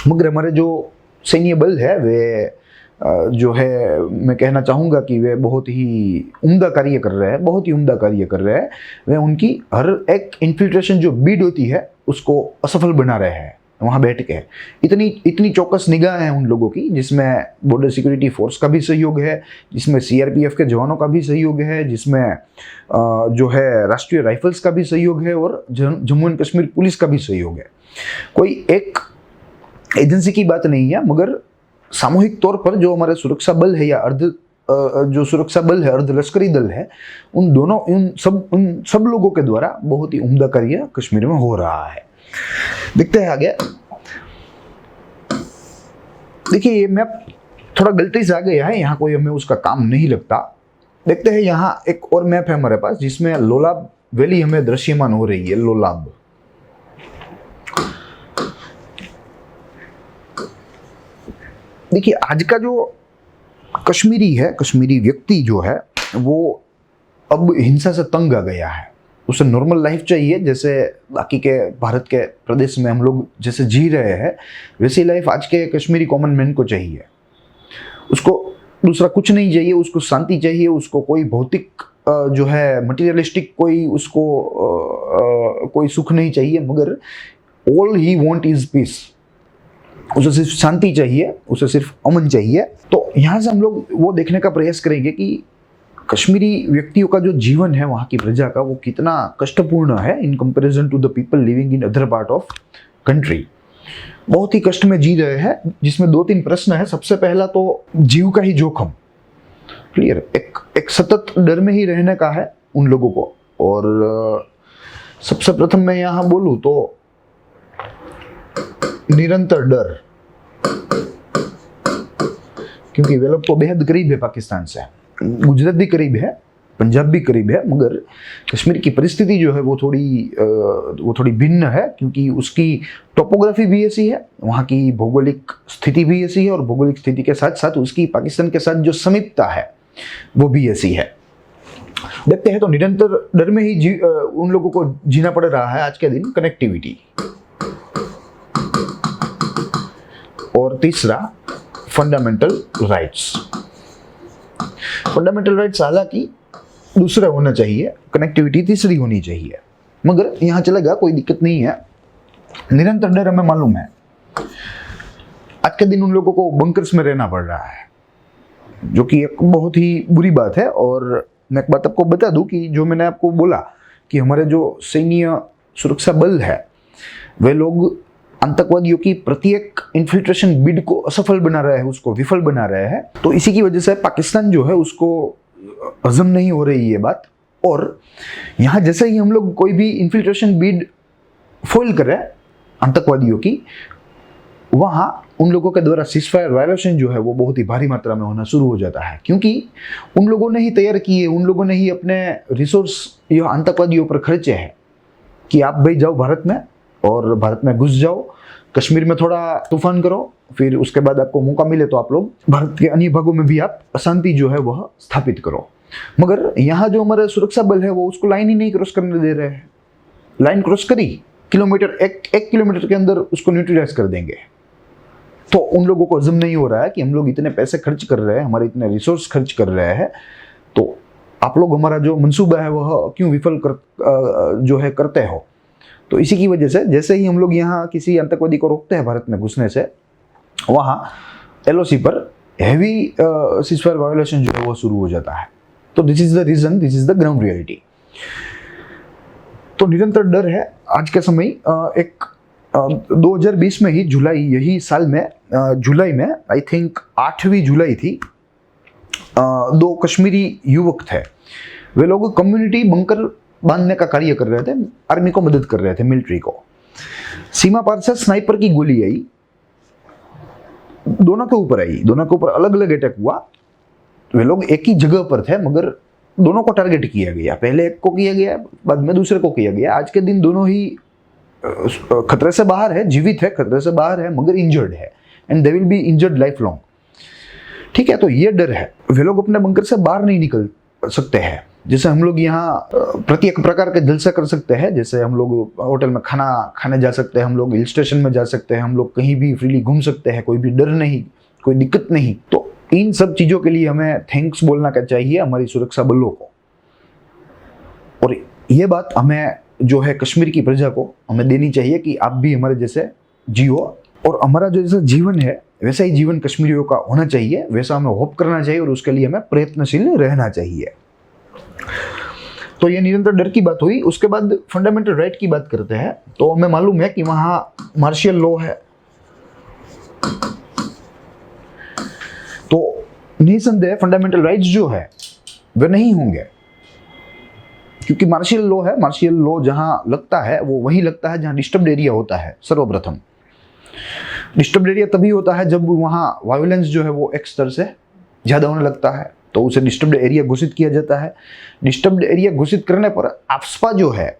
मगर हमारे जो सैन्य बल है वे जो है, मैं कहना चाहूँगा कि वे बहुत ही उम्दा कार्य कर रहे हैं, बहुत ही उम्दा कार्य कर रहे हैं। वे उनकी हर एक इन्फिल्ट्रेशन जो बीड होती है उसको असफल बना रहे हैं वहाँ बैठ के। इतनी चौकस निगाह है उन लोगों की, जिसमें बॉर्डर सिक्योरिटी फोर्स का भी सहयोग है, जिसमें CRPF के जवानों का भी सहयोग है, जिसमें जो है राष्ट्रीय राइफल्स का भी सहयोग है, और जम्मू एंड कश्मीर पुलिस का भी सहयोग है। कोई एक एजेंसी की बात नहीं है, मगर सामूहिक तौर पर जो हमारे सुरक्षा बल है या जो सुरक्षा बल है, अर्ध लश्करी दल है, उन सब लोगों के द्वारा बहुत ही उम्दा कार्य कश्मीर में हो रहा है। देखते हैं आगे। देखिए ये मैप थोड़ा गलती से आ गया है, यहाँ कोई हमें उसका काम नहीं लगता। देखते हैं यहाँ एक और मैप है हमारे पास, जिसमें लोलाब वैली हमें दृश्यमान हो रही है। लोलाब, देखिए आज का जो कश्मीरी है, कश्मीरी व्यक्ति जो है वो अब हिंसा से तंग आ गया है। उसे नॉर्मल लाइफ चाहिए, जैसे बाकी के भारत के प्रदेश में हम लोग जैसे जी रहे हैं वैसी लाइफ आज के कश्मीरी कॉमन मैन को चाहिए। उसको दूसरा कुछ नहीं चाहिए, उसको शांति चाहिए, उसको कोई भौतिक जो है मटीरियलिस्टिक कोई उसको कोई सुख नहीं चाहिए, मगर all he want is peace. उसे सिर्फ शांति चाहिए, उसे सिर्फ अमन चाहिए। तो यहाँ से हम लोग वो देखने का प्रयास करेंगे कि कश्मीरी व्यक्तियों का जो जीवन है वहाँ की प्रजा का, वो कितना कष्टपूर्ण है in comparison to the people living in other part of country. बहुत ही कष्ट में जी रहे हैं, जिसमें 2-3 प्रश्न है। सबसे पहला तो जीव का ही जोखिम, क्लियर, एक सतत डर में ही रहने का है उन लोगों को। और सबसे प्रथम मैं यहाँ बोलूँ तो निरंतर डर, क्योंकि वे लोग तो बेहद करीब है पाकिस्तान से, गुजरात भी करीब है, पंजाब भी करीब है, मगर कश्मीर की परिस्थिति जो है वो थोड़ी भिन्न है, क्योंकि उसकी टोपोग्राफी भी ऐसी है, वहाँ की भौगोलिक स्थिति भी ऐसी है, और भौगोलिक स्थिति के साथ साथ उसकी पाकिस्तान के साथ जो समीपता है वो भी ऐसी है। देखते हैं तो निरंतर डर में ही उन लोगों को जीना पड़ रहा है आज के दिन। कनेक्टिविटी, और तीसरा फंडामेंटल राइट्स। फंडामेंटल राइट्स हालांकि दूसरा होना चाहिए, कनेक्टिविटी तीसरी होनी चाहिए, मगर यहाँ चलेगा, कोई दिक्कत नहीं है। निरंतर डर हमें मालूम है, आज के दिन उन लोगों को बंकर्स में रहना पड़ रहा है, जो कि एक बहुत ही बुरी बात है। और मैं एक बात आपको बता दूं कि जो मैंने आपको बोला कि हमारे जो सैन्य सुरक्षा बल है वे लोग आतंकवादियों की प्रत्येक इन्फिल्ट्रेशन बिड को असफल बना रहे हैं, उसको विफल बना रहे हैं। तो इसी की वजह से पाकिस्तान जो है उसको हजम नहीं हो रही है बात। और यहाँ जैसे ही हम लोग कोई भी इन्फिल्ट्रेशन बिड फॉइल करें आतंकवादियों की, वहाँ उन लोगों के द्वारा सीजफायर वायलेशन जो है वो बहुत ही भारी मात्रा में होना शुरू हो जाता है, क्योंकि उन लोगों ने ही तैयार किए, उन लोगों ने ही अपने रिसोर्स ये आतंकवादियों पर खर्चे हैं कि आप भाई जाओ भारत में और भारत में घुस जाओ, कश्मीर में थोड़ा तूफान करो, फिर उसके बाद आपको मौका मिले तो आप लोग भारत के अन्य भागों में भी आप अशांति जो है वह स्थापित करो। मगर यहाँ जो हमारे सुरक्षा बल है वो उसको लाइन ही नहीं क्रॉस करने दे रहे हैं। लाइन क्रॉस करी, एक किलोमीटर के अंदर उसको न्यूट्रलाइज कर देंगे। तो उन लोगों को हजम नहीं हो रहा है कि हम लोग इतने पैसे खर्च कर रहे हैं, हमारे इतने रिसोर्स खर्च कर रहे हैं, तो आप लोग हमारा जो मंसूबा है वह क्यों विफल जो है करते हो। तो इसी की वजह से जैसे ही हम लोग यहाँ किसी आतंकवादी को रोकते हैं भारत में घुसने से, वहाँ LOC पर हैवी सीजफायर वायोलेशन जो है वो शुरू हो जाता है। तो this is the region, this is the ground reality. तो निरंतर डर है आज के समय। 2020 में ही जुलाई, यही साल में जुलाई में, आई थिंक 8वीं जुलाई थी, 2 कश्मीरी युवक थे। वे लोग कम्युनिटी बंकर बांधने का कार्य कर रहे थे, आर्मी को मदद कर रहे थे, मिलिट्री को। सीमा पार से स्नाइपर की गोली आई, दोनों के ऊपर आई, दोनों के ऊपर अलग अलग अटैक हुआ। वे लोग एक ही जगह पर थे मगर दोनों को टारगेट किया गया। पहले एक को किया गया, बाद में दूसरे को किया गया। आज के दिन दोनों ही खतरे से बाहर है, जीवित है, खतरे से बाहर है, मगर इंजर्ड है, and they will be injured life long. ठीक है, तो ये डर है। वे लोग अपने बंकर से बाहर नहीं निकल सकते हैं। जैसे हम लोग यहाँ प्रत्येक प्रकार के जलसे कर सकते हैं, जैसे हम लोग होटल में खाना खाने जा सकते हैं, हम लोग हिल स्टेशन में जा सकते हैं, हम लोग कहीं भी फ्रीली घूम सकते हैं, कोई भी डर नहीं, कोई दिक्कत नहीं। तो इन सब चीज़ों के लिए हमें थैंक्स बोलना क्या चाहिए हमारी सुरक्षा बलों को। और ये बात हमें जो है कश्मीर की प्रजा को हमें देनी चाहिए कि आप भी हमारे जैसे जियो, और हमारा जो जैसा जीवन है वैसा ही जीवन कश्मीरियों का होना चाहिए, वैसा हमें होप करना चाहिए, और उसके लिए हमें प्रयत्नशील रहना चाहिए। तो ये निरंतर डर की बात हुई। उसके बाद फंडामेंटल राइट की बात करते हैं। तो हमें मालूम है कि वहाँ मार्शियल लॉ है, तो निसंदेह फंडामेंटल राइट्स जो है वे नहीं होंगे, क्योंकि मार्शियल लॉ है। मार्शियल लॉ जहां लगता है वो वहीं लगता है जहां डिस्टर्ब्ड एरिया होता है। सर्वप्रथम डिस्टर्ब्ड एरिया तभी होता है जब वहां वायोलेंस जो है वो एक स्तर से ज्यादा होने लगता है, तो उसे डिस्टर्ब्ड एरिया घोषित किया जाता है। डिस्टर्ब्ड एरिया घोषित करने पर आफ्स्पा जो है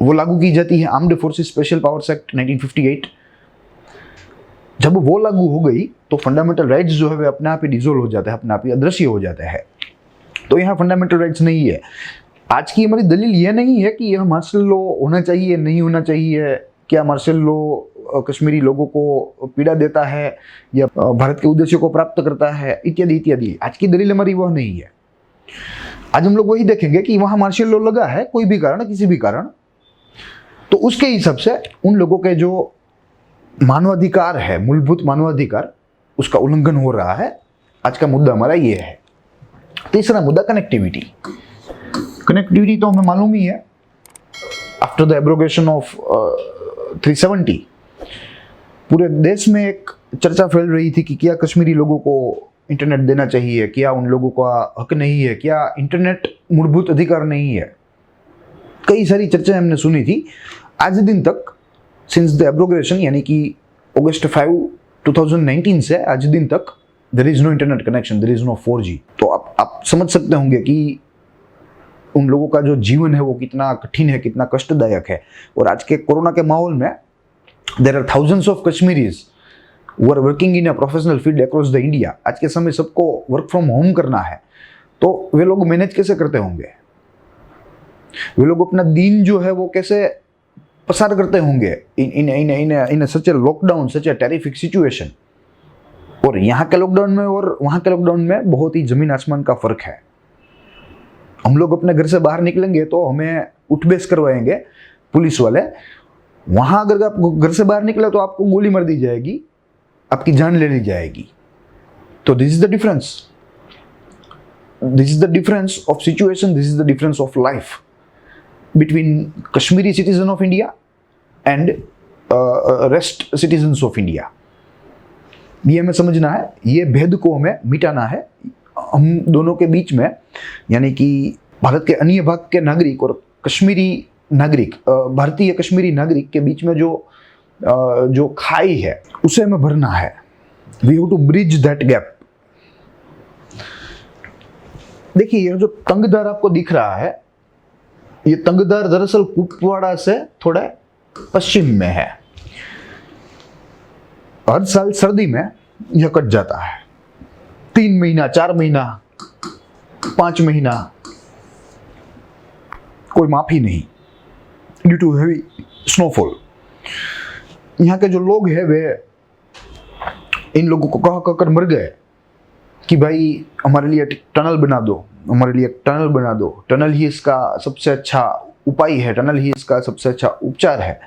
वो लागू की जाती है, armed forces special powers act 1958। जब वो लागू हो गई तो फंडामेंटल राइट्स जो है वे अपने आप ही डिसॉल्व हो जाते हैं, अपने आप ही अदृश्य हो जाते हैं। तो यहाँ फंडामेंटल राइट्स नहीं है। आज की हमारी दलील यह नहीं है कि यह मार्शल लॉ होना चाहिए, नहीं होना चाहिए, क्या मार्शल लॉ कश्मीरी लोगों को पीड़ा देता है या भारत के उद्देश्यों को प्राप्त करता है, इत्यादि इत्यादि। आज की दलील हमारी वह नहीं है। आज हम लोग वही देखेंगे कि वहां मार्शल लॉ लगा है, कोई भी कारण, किसी भी कारण, तो उसके हिसाब से उन लोगों के जो मानवाधिकार है, मूलभूत मानवाधिकार, उसका उल्लंघन हो रहा है। आज का मुद्दा हमारा ये है। तीसरा मुद्दा कनेक्टिविटी। कनेक्टिविटी तो हमें मालूम ही है, आफ्टर द एब्रोगेशन ऑफ 370 पूरे देश में एक चर्चा फैल रही थी कि क्या कश्मीरी लोगों को इंटरनेट देना चाहिए, क्या उन लोगों का हक नहीं है, क्या इंटरनेट मूलभूत अधिकार नहीं है। कई सारी चर्चाएं हमने सुनी थी। आज दिन तक, सिंस द एब्रोगेशन यानी कि अगस्त 5, 2019 से आज दिन तक there is no internet connection, there is no 4G। तो आप समझ सकते होंगे कि उन लोगों का जो जीवन है वो कितना कठिन है, कितना कष्टदायक है। और आज के कोरोना के माहौल में there are thousands of Kashmiris who are working in a professional field across the India। आज के समय सबको वर्क फ्रॉम होम करना है, तो वे लोग मैनेज कैसे करते होंगे, वे लोग अपना दिन जो है वो कैसे पसार करते होंगे इन सच ए लॉकडाउन, सच ए टेरिफिक सिचुएशन। और यहाँ के लॉकडाउन में और वहाँ के लॉकडाउन में बहुत ही जमीन आसमान का फर्क है। हम लोग अपने घर से बाहर निकलेंगे तो हमें उठबेस करवाएंगे पुलिस वाले। वहाँ अगर आप घर से बाहर निकले तो आपको गोली मार दी जाएगी, आपकी जान ले ली जाएगी। तो this is the difference, this is the difference of situation, this is the difference of life between Kashmiri citizen of India and rest citizens of India. ये हमें समझना है, ये भेद को हमें मिटाना है। हम दोनों के बीच में, यानी कि भारत के अन्य भाग के नागरिक और कश्मीरी नागरिक, भारतीय कश्मीरी नागरिक के बीच में जो खाई है उसे हमें भरना है। We have to bridge that gap. देखिए, ये जो तंगदार आपको दिख रहा है, ये तंगदार दरअसल कुपवाड़ा से थोड़ा पश्चिम में है। हर साल सर्दी में यह कट जाता है। 3 महीना, 4 महीना, 5 महीना, कोई माफी नहीं, ड्यू टू हेवी स्नोफॉल। यहाँ के जो लोग हैं वे इन लोगों को कह कर मर गए कि भाई हमारे लिए टनल बना दो, हमारे लिए टनल बना दो। टनल ही इसका सबसे अच्छा उपाय है, टनल ही इसका सबसे अच्छा उपचार है।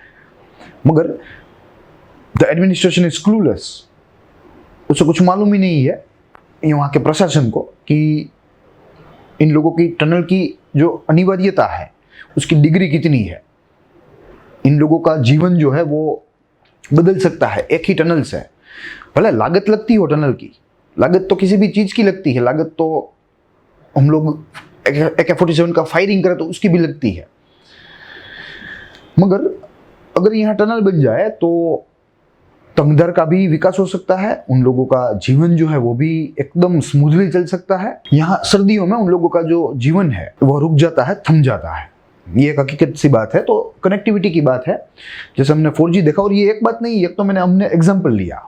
मगर द एडमिनिस्ट्रेशन इज क्लूलेस, उसे कुछ मालूम ही नहीं है वहाँ के प्रशासन को कि इन लोगों की टनल की जो अनिवार्यता है उसकी डिग्री कितनी है। इन लोगों का जीवन जो है वो बदल सकता है एक ही टनल से। भले लागत लगती हो टनल की, लागत तो किसी भी चीज़ की लगती है, लागत तो हम लोग AK-47 का फायरिंग करें तो उसकी भी लगती है। मगर अगर यहाँ टनल बन जाए तो तंगधर का भी विकास हो सकता है, उन लोगों का जीवन जो है वो भी एकदम स्मूथली चल सकता है। यहाँ सर्दियों में उन लोगों का जो जीवन है वो रुक जाता है, थम जाता है। ये एक हकीकत सी बात है। तो कनेक्टिविटी की बात है, जैसे हमने 4G देखा, और ये एक बात नहीं, एक तो हमने एग्जाम्पल लिया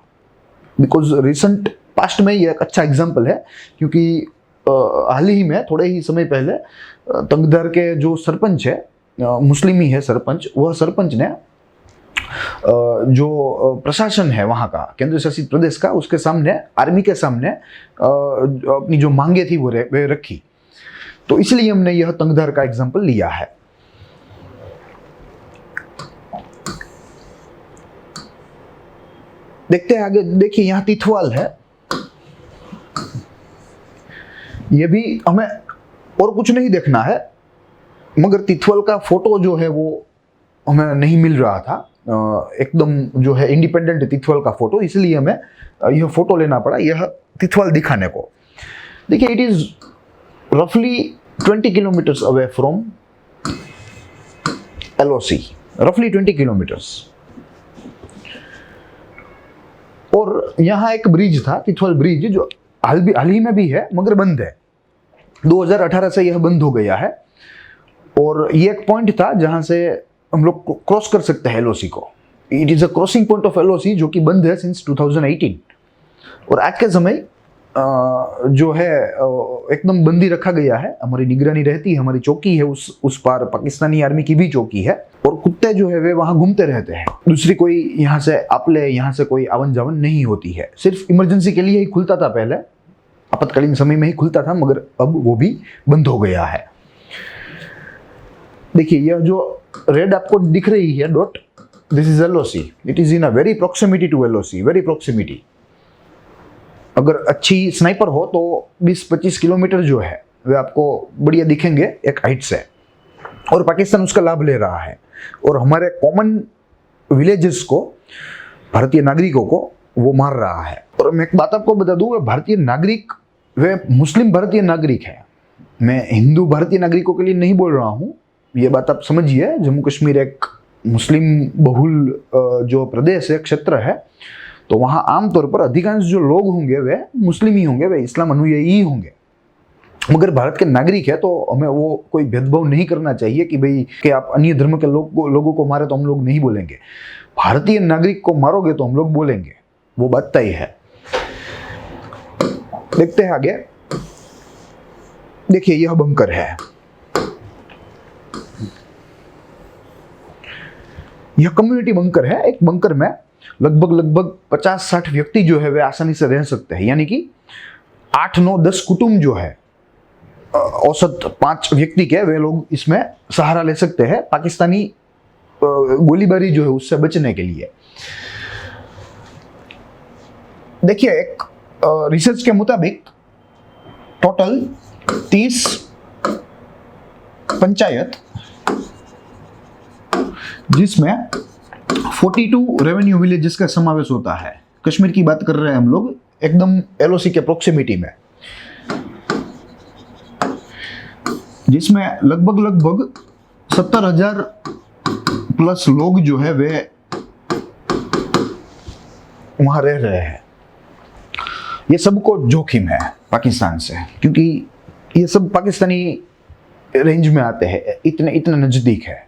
बिकॉज रिसेंट पास्ट में ये एक अच्छा एग्जाम्पल है, क्योंकि हाल ही में थोड़े ही समय पहले तंगधर के जो सरपंच है, मुस्लिम ही है सरपंच, वह सरपंच ने जो प्रशासन है वहाँ का, केंद्र शासित प्रदेश का, उसके सामने, आर्मी के सामने अपनी जो मांगे थी वो रखी। तो इसलिए हमने यह तंगधर का एग्जाम्पल लिया है। देखते हैं आगे। देखिए यहाँ तिथवाल है, ये भी हमें और कुछ नहीं देखना है, मगर तिथवाल का फोटो जो है वो हमें नहीं मिल रहा था, एकदम जो है इंडिपेंडेंट तिथवाल का फोटो, इसलिए हमें यह फोटो लेना पड़ा यह तिथवाल दिखाने को। देखिए इट इज रफली 20 किलोमीटर्स अवे फ्रॉम LOC, रफली 20 किलोमीटर्स। और यहाँ एक ब्रिज था, तिथवाल ब्रिज, जो हाल ही में भी है मगर बंद है। 2018 से यह बंद हो गया है। और ये एक पॉइंट था जहां से हम लोग क्रॉस कर सकते हैं LOC को। It is a crossing point of LOC जो कि बंद है सिंस 2018। और आज के समय जो है एकदम बंदी रखा गया है, हमारी निगरानी रहती है, हमारी चौकी है उस पार, पाकिस्तानी आर्मी की भी चौकी है, और कुत्ते जो है वे वहां घूमते रहते हैं। दूसरी कोई यहाँ से आपले, यहाँ से कोई आवन जावन नहीं होती है। सिर्फ इमरजेंसी के लिए ही खुलता था पहले, आपातकालीन समय में ही खुलता था, मगर अब वो भी बंद हो गया है। देखिए यह जो रेड आपको दिख रही है dot, this is LOC। It is in a very proximity to LOC, very proximity. अगर अच्छी स्नाइपर हो तो 20-25 किलोमीटर जो है वे आपको बढ़िया दिखेंगे एक हाइट से, और पाकिस्तान उसका लाभ ले रहा है। और हमारे कॉमन विलेजेस को, भारतीय नागरिकों को वो मार रहा है। और मैं एक बात आपको बता दूं, वे भारतीय नागरिक, वे मुस्लिम भारतीय नागरिक है। मैं हिंदू भारतीय नागरिकों के लिए नहीं बोल रहा हूँ, ये बात आप समझिए। जम्मू कश्मीर एक मुस्लिम बहुल जो प्रदेश है, क्षेत्र है, तो वहाँ आमतौर पर अधिकांश जो लोग होंगे वे मुस्लिम ही होंगे, वे इस्लाम अनुयायी ही होंगे। मगर भारत के नागरिक है तो हमें वो कोई भेदभाव नहीं करना चाहिए कि भाई कि आप अन्य धर्म के लोगों को मारे तो हम लोग नहीं बोलेंगे। भारतीय नागरिक को मारोगे तो हम लोग बोलेंगे, वो बात तय है। देखते हैं आगे। देखिए यह बंकर है, यह कम्युनिटी बंकर है। एक बंकर में लगभग 50-60 व्यक्ति जो है वे आसानी से रह सकते हैं, यानी कि 8-9-10 कुटुंब जो है, औसत 5 व्यक्ति के, वे लोग इसमें सहारा ले सकते हैं पाकिस्तानी गोलीबारी जो है उससे बचने के लिए। देखिए एक रिसर्च के मुताबिक टोटल 30 पंचायत, जिसमें 42 रेवेन्यू विलेजेस का समावेश होता है। कश्मीर की बात कर रहे हैं हम लोग, एकदम LOC के प्रोक्सिमिटी में, जिसमें लगभग 70,000 प्लस लोग जो है वे वहां रह रहे हैं। ये सबको जोखिम है पाकिस्तान से, क्योंकि ये सब पाकिस्तानी रेंज में आते हैं, इतने नजदीक है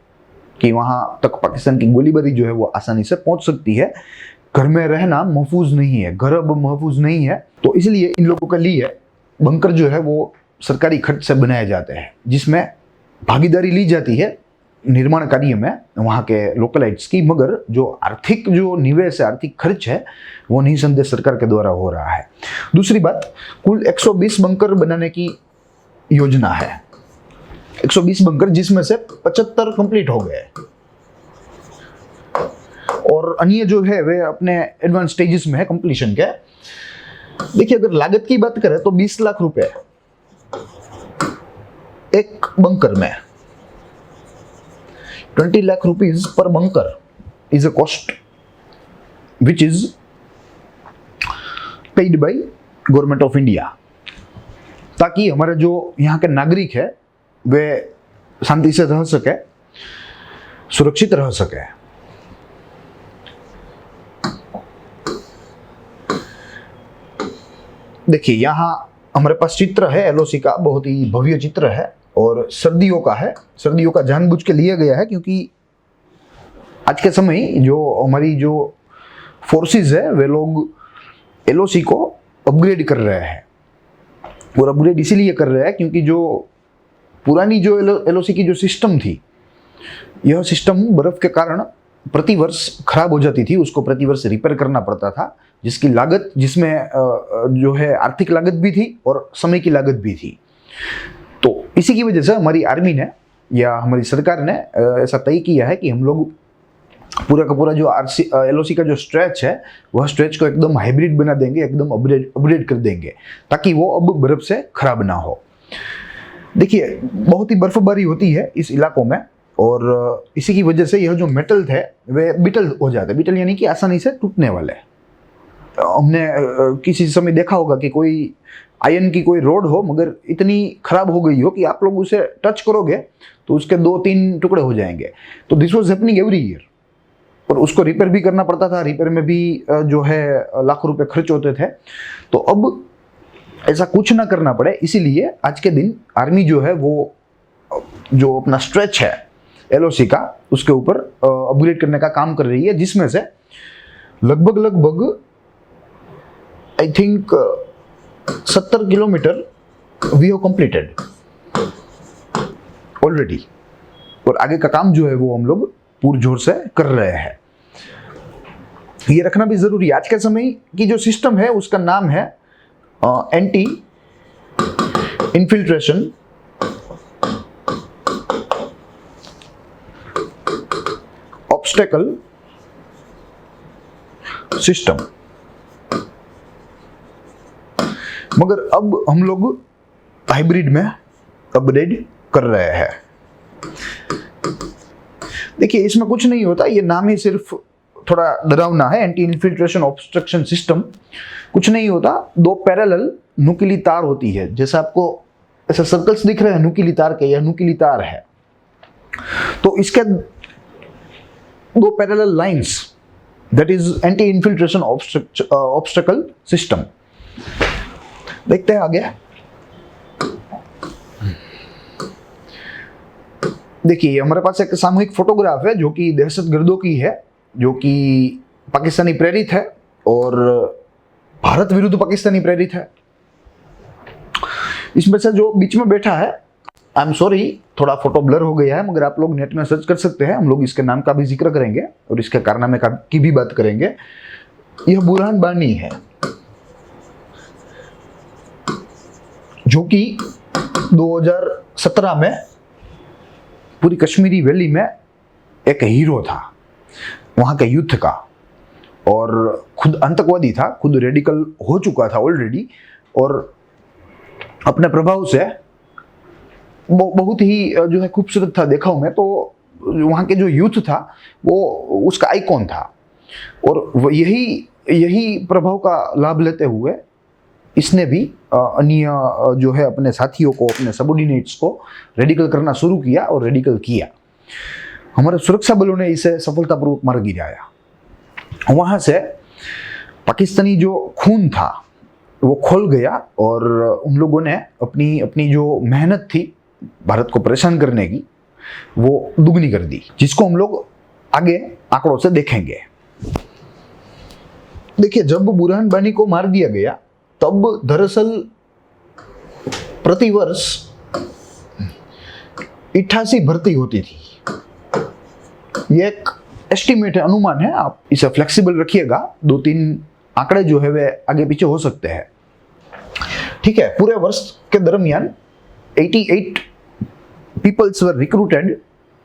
कि वहां तक पाकिस्तान की गोलीबारी जो है वो आसानी से पहुंच सकती है। घर में रहना महफूज नहीं है, घर अब महफूज नहीं है, तो इसलिए इन लोगों के लिए बंकर जो है वो सरकारी खर्च से बनाए जाते हैं, जिसमें भागीदारी ली जाती है निर्माण कार्य में वहाँ के लोकलाइट्स की, मगर जो आर्थिक जो निवेश है, आर्थिक खर्च है, वो निसंदेह सरकार के द्वारा हो रहा है। दूसरी बात, कुल 120 बंकर बनाने की योजना है। 120 बंकर, जिसमें से 75 कंप्लीट हो गए और अन्य जो है वे अपने एडवांस स्टेजेस में है कंप्लीशन के। देखिए, अगर लागत की बात करें तो 20 लाख रुपए एक बंकर में, 20 lakh rupees per bunker is a cost which is paid by government of India, ताकि हमारे जो यहाँ के नागरिक है वे शांति से रह सके, सुरक्षित रह सके। देखिए, यहाँ हमारे पास चित्र है एलओसी का, बहुत ही भव्य चित्र है और सर्दियों का है। सर्दियों का जानबूझ के लिया गया है क्योंकि आज के समय जो हमारी जो फोर्सेस है वे लोग एलओसी को अपग्रेड कर रहे हैं, और अपग्रेड इसीलिए कर रहे हैं क्योंकि जो पुरानी जो एलओसी की जो सिस्टम थी, यह सिस्टम बर्फ के कारण प्रतिवर्ष खराब हो जाती थी, उसको प्रतिवर्ष रिपेयर करना पड़ता था, जिसकी लागत, जिसमें जो है आर्थिक लागत भी थी और समय की लागत भी थी। तो इसी की वजह से हमारी आर्मी ने या हमारी सरकार ने ऐसा तय किया है कि हम लोग पूरा का पूरा जो एलओसी का जो स्ट्रेच है वह स्ट्रेच को एकदम हाइब्रिड बना देंगे, एकदम अपग्रेड कर देंगे, ताकि वो अब बर्फ से खराब ना हो। देखिए, बहुत ही बर्फबारी होती है इस इलाकों में और इसी की वजह से यह जो मेटल थे वे बिटल हो जाते, बिटल यानी कि आसानी से टूटने वाले। हमने किसी समय देखा होगा कि कोई आयरन की कोई रोड हो मगर इतनी खराब हो गई हो कि आप लोग उसे टच करोगे तो उसके 2-3 टुकड़े हो जाएंगे। तो this was happening every year, और उसको रिपेयर भी करना पड़ता था, रिपेयर में भी जो है लाखों रुपए खर्च होते थे। तो अब ऐसा कुछ ना करना पड़े, इसीलिए आज के दिन आर्मी जो है वो जो अपना स्ट्रेच है एलओसी का उसके ऊपर अपग्रेड करने का काम कर रही है, जिसमें से लगभग I think 70 kilometre we have completed already, और आगे का काम जो है वो हम लोग पुरजोर से कर रहे हैं। ये रखना भी जरूरी है। आज के समय की जो सिस्टम है उसका नाम है एंटी इन्फिल्ट्रेशन ऑब्स्टेकल सिस्टम, मगर अब हम लोग हाइब्रिड में अपग्रेड कर रहे हैं। देखिए, इसमें कुछ नहीं होता, ये नाम ही सिर्फ थोड़ा डरावना है, एंटी इन्फिल्ट्रेशन ऑब्स्ट्रक्शन सिस्टम। कुछ नहीं होता, 2 पैरेलल नुकीली तार होती है, जैसे आपको ऐसे सर्कल्स दिख रहे हैं नुकीली तार के, यह नुकीली तार है। तो इसके 2 parallel lines, that is anti infiltration obstacle system. देखते हैं आगे। देखिए, हमारे पास एक सामूहिक फोटोग्राफ है जो कि दहशतगर्दों की है, जो कि पाकिस्तानी प्रेरित है और भारत विरुद्ध पाकिस्तानी प्रेरित है। इसमें से जो बीच में बैठा है, आई एम सॉरी थोड़ा फोटो ब्लर हो गया है, मगर आप लोग नेट में सर्च कर सकते हैं, हम लोग इसके नाम का भी जिक्र करेंगे और इसके कारनामे की भी बात करेंगे। यह बुरहान बानी है, जो कि 2017 में पूरी कश्मीरी वैली में एक हीरो था वहां के युद्ध का, और खुद आतंकवादी था, खुद रेडिकल हो चुका था ऑलरेडी, और अपने प्रभाव से बहुत ही जो है खूबसूरत था देखाव में। तो वहाँ के जो यूथ था वो उसका आइकॉन था, और यही प्रभाव का लाभ लेते हुए इसने भी अन्य जो है अपने साथियों को, अपने सबऑर्डिनेट्स को रेडिकल करना शुरू किया और रेडिकल किया। हमारे सुरक्षा बलों ने इसे सफलतापूर्वक मार गिराया। वहाँ से पाकिस्तानी जो खून था वो खोल गया और उन लोगों ने अपनी जो मेहनत थी भारत को परेशान करने की वो दुगनी कर दी, जिसको हम लोग आगे आंकड़ों से देखेंगे। देखिए, जब बुरहान बानी को मार दिया गया तब दरअसल प्रतिवर्ष 88 भर्ती होती थी। ये एक एस्टिमेट है, अनुमान है, आप इसे फ्लेक्सिबल रखिएगा, 2-3 आंकड़े जो है वे आगे पीछे हो सकते हैं। ठीक है, पूरे वर्ष के दरमियान 88 peoples were recruited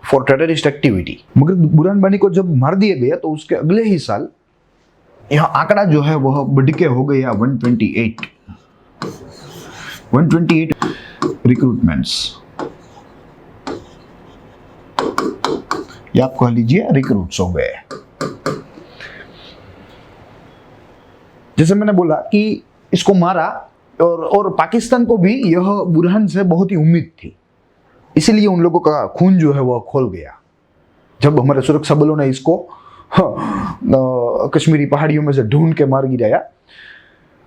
for terrorist activity. मगर बुरहान वानी को जब मार दिया गया तो उसके अगले ही साल यहाँ आंकड़ा जो है वह बढ़ के हो गया 128 रिक्रूटमेंट्स, या आप कह लीजिए रिक्रूट्स हो गए। जैसे मैंने बोला कि इसको मारा और पाकिस्तान को भी यह बुरहान से बहुत ही उम्मीद थी, इसीलिए उन लोगों का खून जो है वह खोल गया। जब हमारे सुरक्षा बलों ने इसको कश्मीरी पहाड़ियों में से ढूंढ के मार गिराया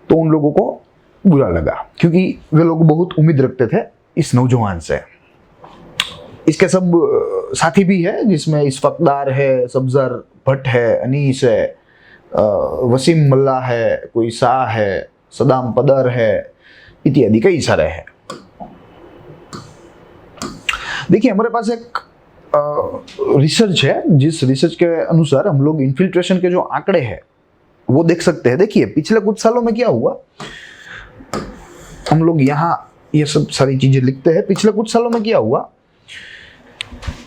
तो उन लोगों को बुरा लगा, क्योंकि वे लोग बहुत उम्मीद रखते थे इस नौजवान से। इसके सब साथी भी है, जिसमें इस्फकदार है, सब्जर भट्ट है, अनीस है, वसीम मल्ला है, कोई शाह है, सदाम पदर है, इत्यादि कई सारे हैं। देखिए हमारे पास एक रिसर्च है, जिस रिसर्च के अनुसार हम लोग इन्फिल्ट्रेशन के जो आंकड़े हैं वो देख सकते हैं। देखिए पिछले कुछ सालों में क्या हुआ, हम लोग यहाँ ये सब सारी चीजें लिखते हैं। पिछले कुछ सालों में क्या हुआ,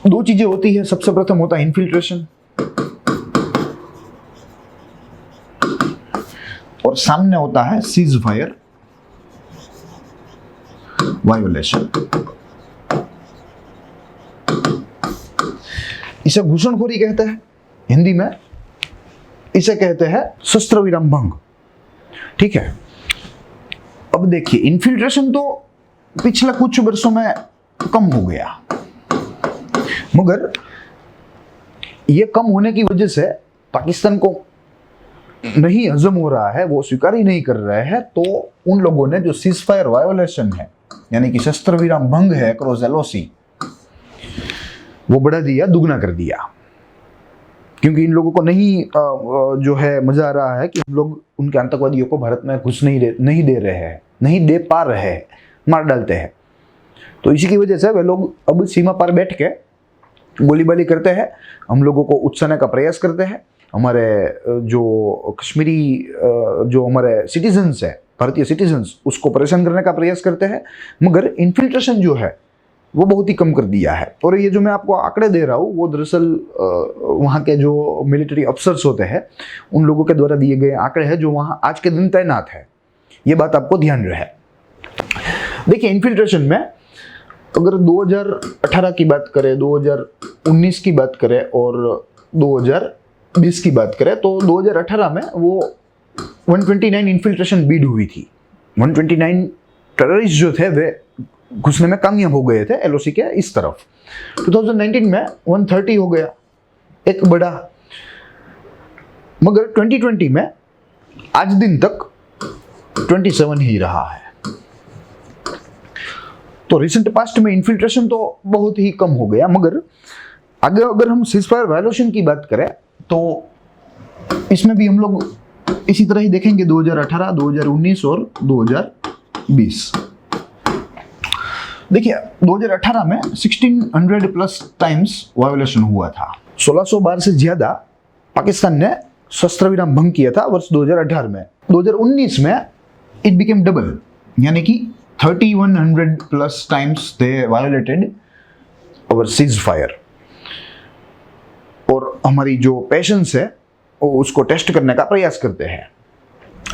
दो चीजें होती है। सबसे प्रथम होता है इन्फिल्ट्रेशन, और सामने होता है सीज फायर वायोलेशन। इसे घुसनखोरी कहते हैं हिंदी में, इसे कहते हैं शस्त्र विराम भंग। ठीक है, अब देखिए इन्फिल्ट्रेशन तो पिछले कुछ वर्षों में कम हो गया, मगर ये कम होने की वजह से पाकिस्तान को नहीं हजम हो रहा है, वो स्वीकार ही नहीं कर रहे हैं। तो उन लोगों ने जो सीज फायर वायोलेशन है, यानी कि शस्त्र विराम भंग है अक्रॉस एलओसी, वो बढ़ा दिया, दुगना कर दिया। क्योंकि इन लोगों को नहीं जो है मजा आ रहा है कि हम लोग उनके आतंकवादियों को भारत में घुस नहीं दे रहे हैं, नहीं दे पा रहे हैं, मार डालते हैं। तो इसी की वजह से वे लोग अब सीमा पार बैठ के गोलीबारी करते हैं, हम लोगों को उकसाने का प्रयास करते हैं। हमारे जो कश्मीरी जो हमारे सिटीजन्स है, भारतीय सिटीजन्स, उसको परेशान करने का प्रयास करते हैं। मगर इन्फिल्ट्रेशन जो है वो बहुत ही कम कर दिया है। और ये जो मैं आपको आंकड़े दे रहा हूँ वो दरअसल वहाँ के जो मिलिट्री अफसर्स होते हैं उन लोगों के द्वारा दिए गए आंकड़े हैं, जो वहाँ आज के दिन तैनात है। ये बात आपको ध्यान रहे। देखिए इन्फिल्ट्रेशन में अगर 2018 की बात करें, 2019 की बात करें और 2020 की बात करें, तो 2018 में वो 129 इन्फिल्ट्रेशन बीड हुई थी। 129 टेररिस्ट जो थे वे घुसने में कामयाब हो गए थे एलओसी के इस तरफ। 2019 में 130 हो गया, एक बड़ा। मगर 2020 में आज दिन तक 27 ही रहा है। तो रिसेंट पास्ट में इन्फिल्ट्रेशन तो बहुत ही कम हो गया। मगर आगे अगर हम सीज फायर वायोलेशन की बात करें तो इसमें भी हम लोग इसी तरह ही देखेंगे, 2018, 2019 और 2020। देखिए 2018 में 1600 प्लस टाइम्स वायोलेशन हुआ था। 1600 बार से ज्यादा पाकिस्तान ने शस्त्र विराम भंग किया था वर्ष 2018 में। 2019 में इट बिकेम डबल, यानी कि 3100 plus times they violated our cease fire. और हमारी जो पेशेंस है वो उसको टेस्ट करने का प्रयास करते हैं।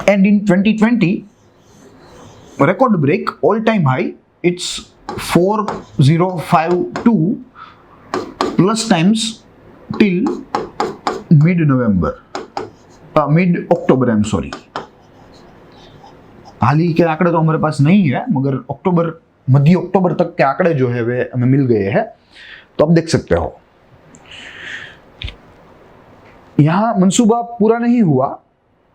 And in 2020 record break all time high, it's 4052 plus times till mid October. I am sorry, हाल ही के आंकड़े तो हमारे पास नहीं है, मगर अक्टूबर, मध्य अक्टूबर तक के आंकड़े जो है वे हमें मिल गए हैं। तो आप देख सकते हो यहाँ मंसूबा पूरा नहीं हुआ,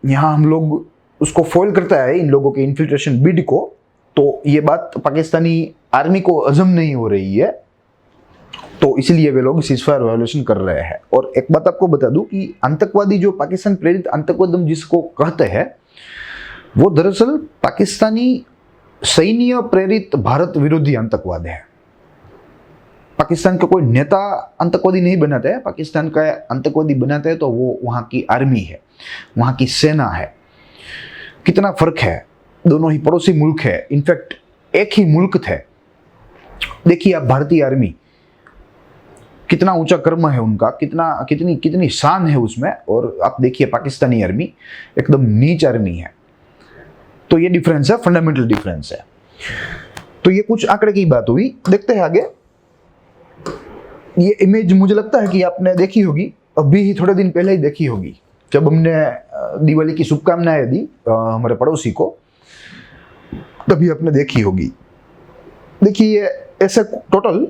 यहाँ हम लोग उसको फॉल करता है इन लोगों के इन्फिल्ट्रेशन बिड को। तो ये बात पाकिस्तानी आर्मी को हजम नहीं हो रही है, तो इसलिए वे लोग सीजफायर वायोलेशन कर रहे हैं। और एक बात आपको बता दूं कि आतंकवादी जो पाकिस्तान प्रेरित आतंकवाद जिसको कहते हैं, वो दरअसल पाकिस्तानी सैन्य प्रेरित भारत विरोधी आतंकवाद है। पाकिस्तान का कोई नेता आतंकवादी नहीं बनाता है, पाकिस्तान का आतंकवादी बनाता है तो वो वहाँ की आर्मी है, वहाँ की सेना है। कितना फर्क है, दोनों ही पड़ोसी मुल्क है, इनफैक्ट एक ही मुल्क थे, देखिए आप भारतीय आर्मी, कितना ऊंचा कर्म है उनका, कितनी कितनी शान है उसमें, और आप देखिए पाकिस्तानी आर्मी एकदम नीच आर्मी है। तो ये डिफरेंस है, फंडामेंटल डिफरेंस है। तो ये कुछ आंकड़े की बात हुई, देखते हैं आगे। ये इमेज मुझे लगता है कि आपने देखी होगी, अभी ही थोड़े दिन पहले ही देखी होगी, जब हमने दिवाली की शुभकामनाएं दी हमारे पड़ोसी को, तभी आपने देखी होगी। देखिए ऐसे टोटल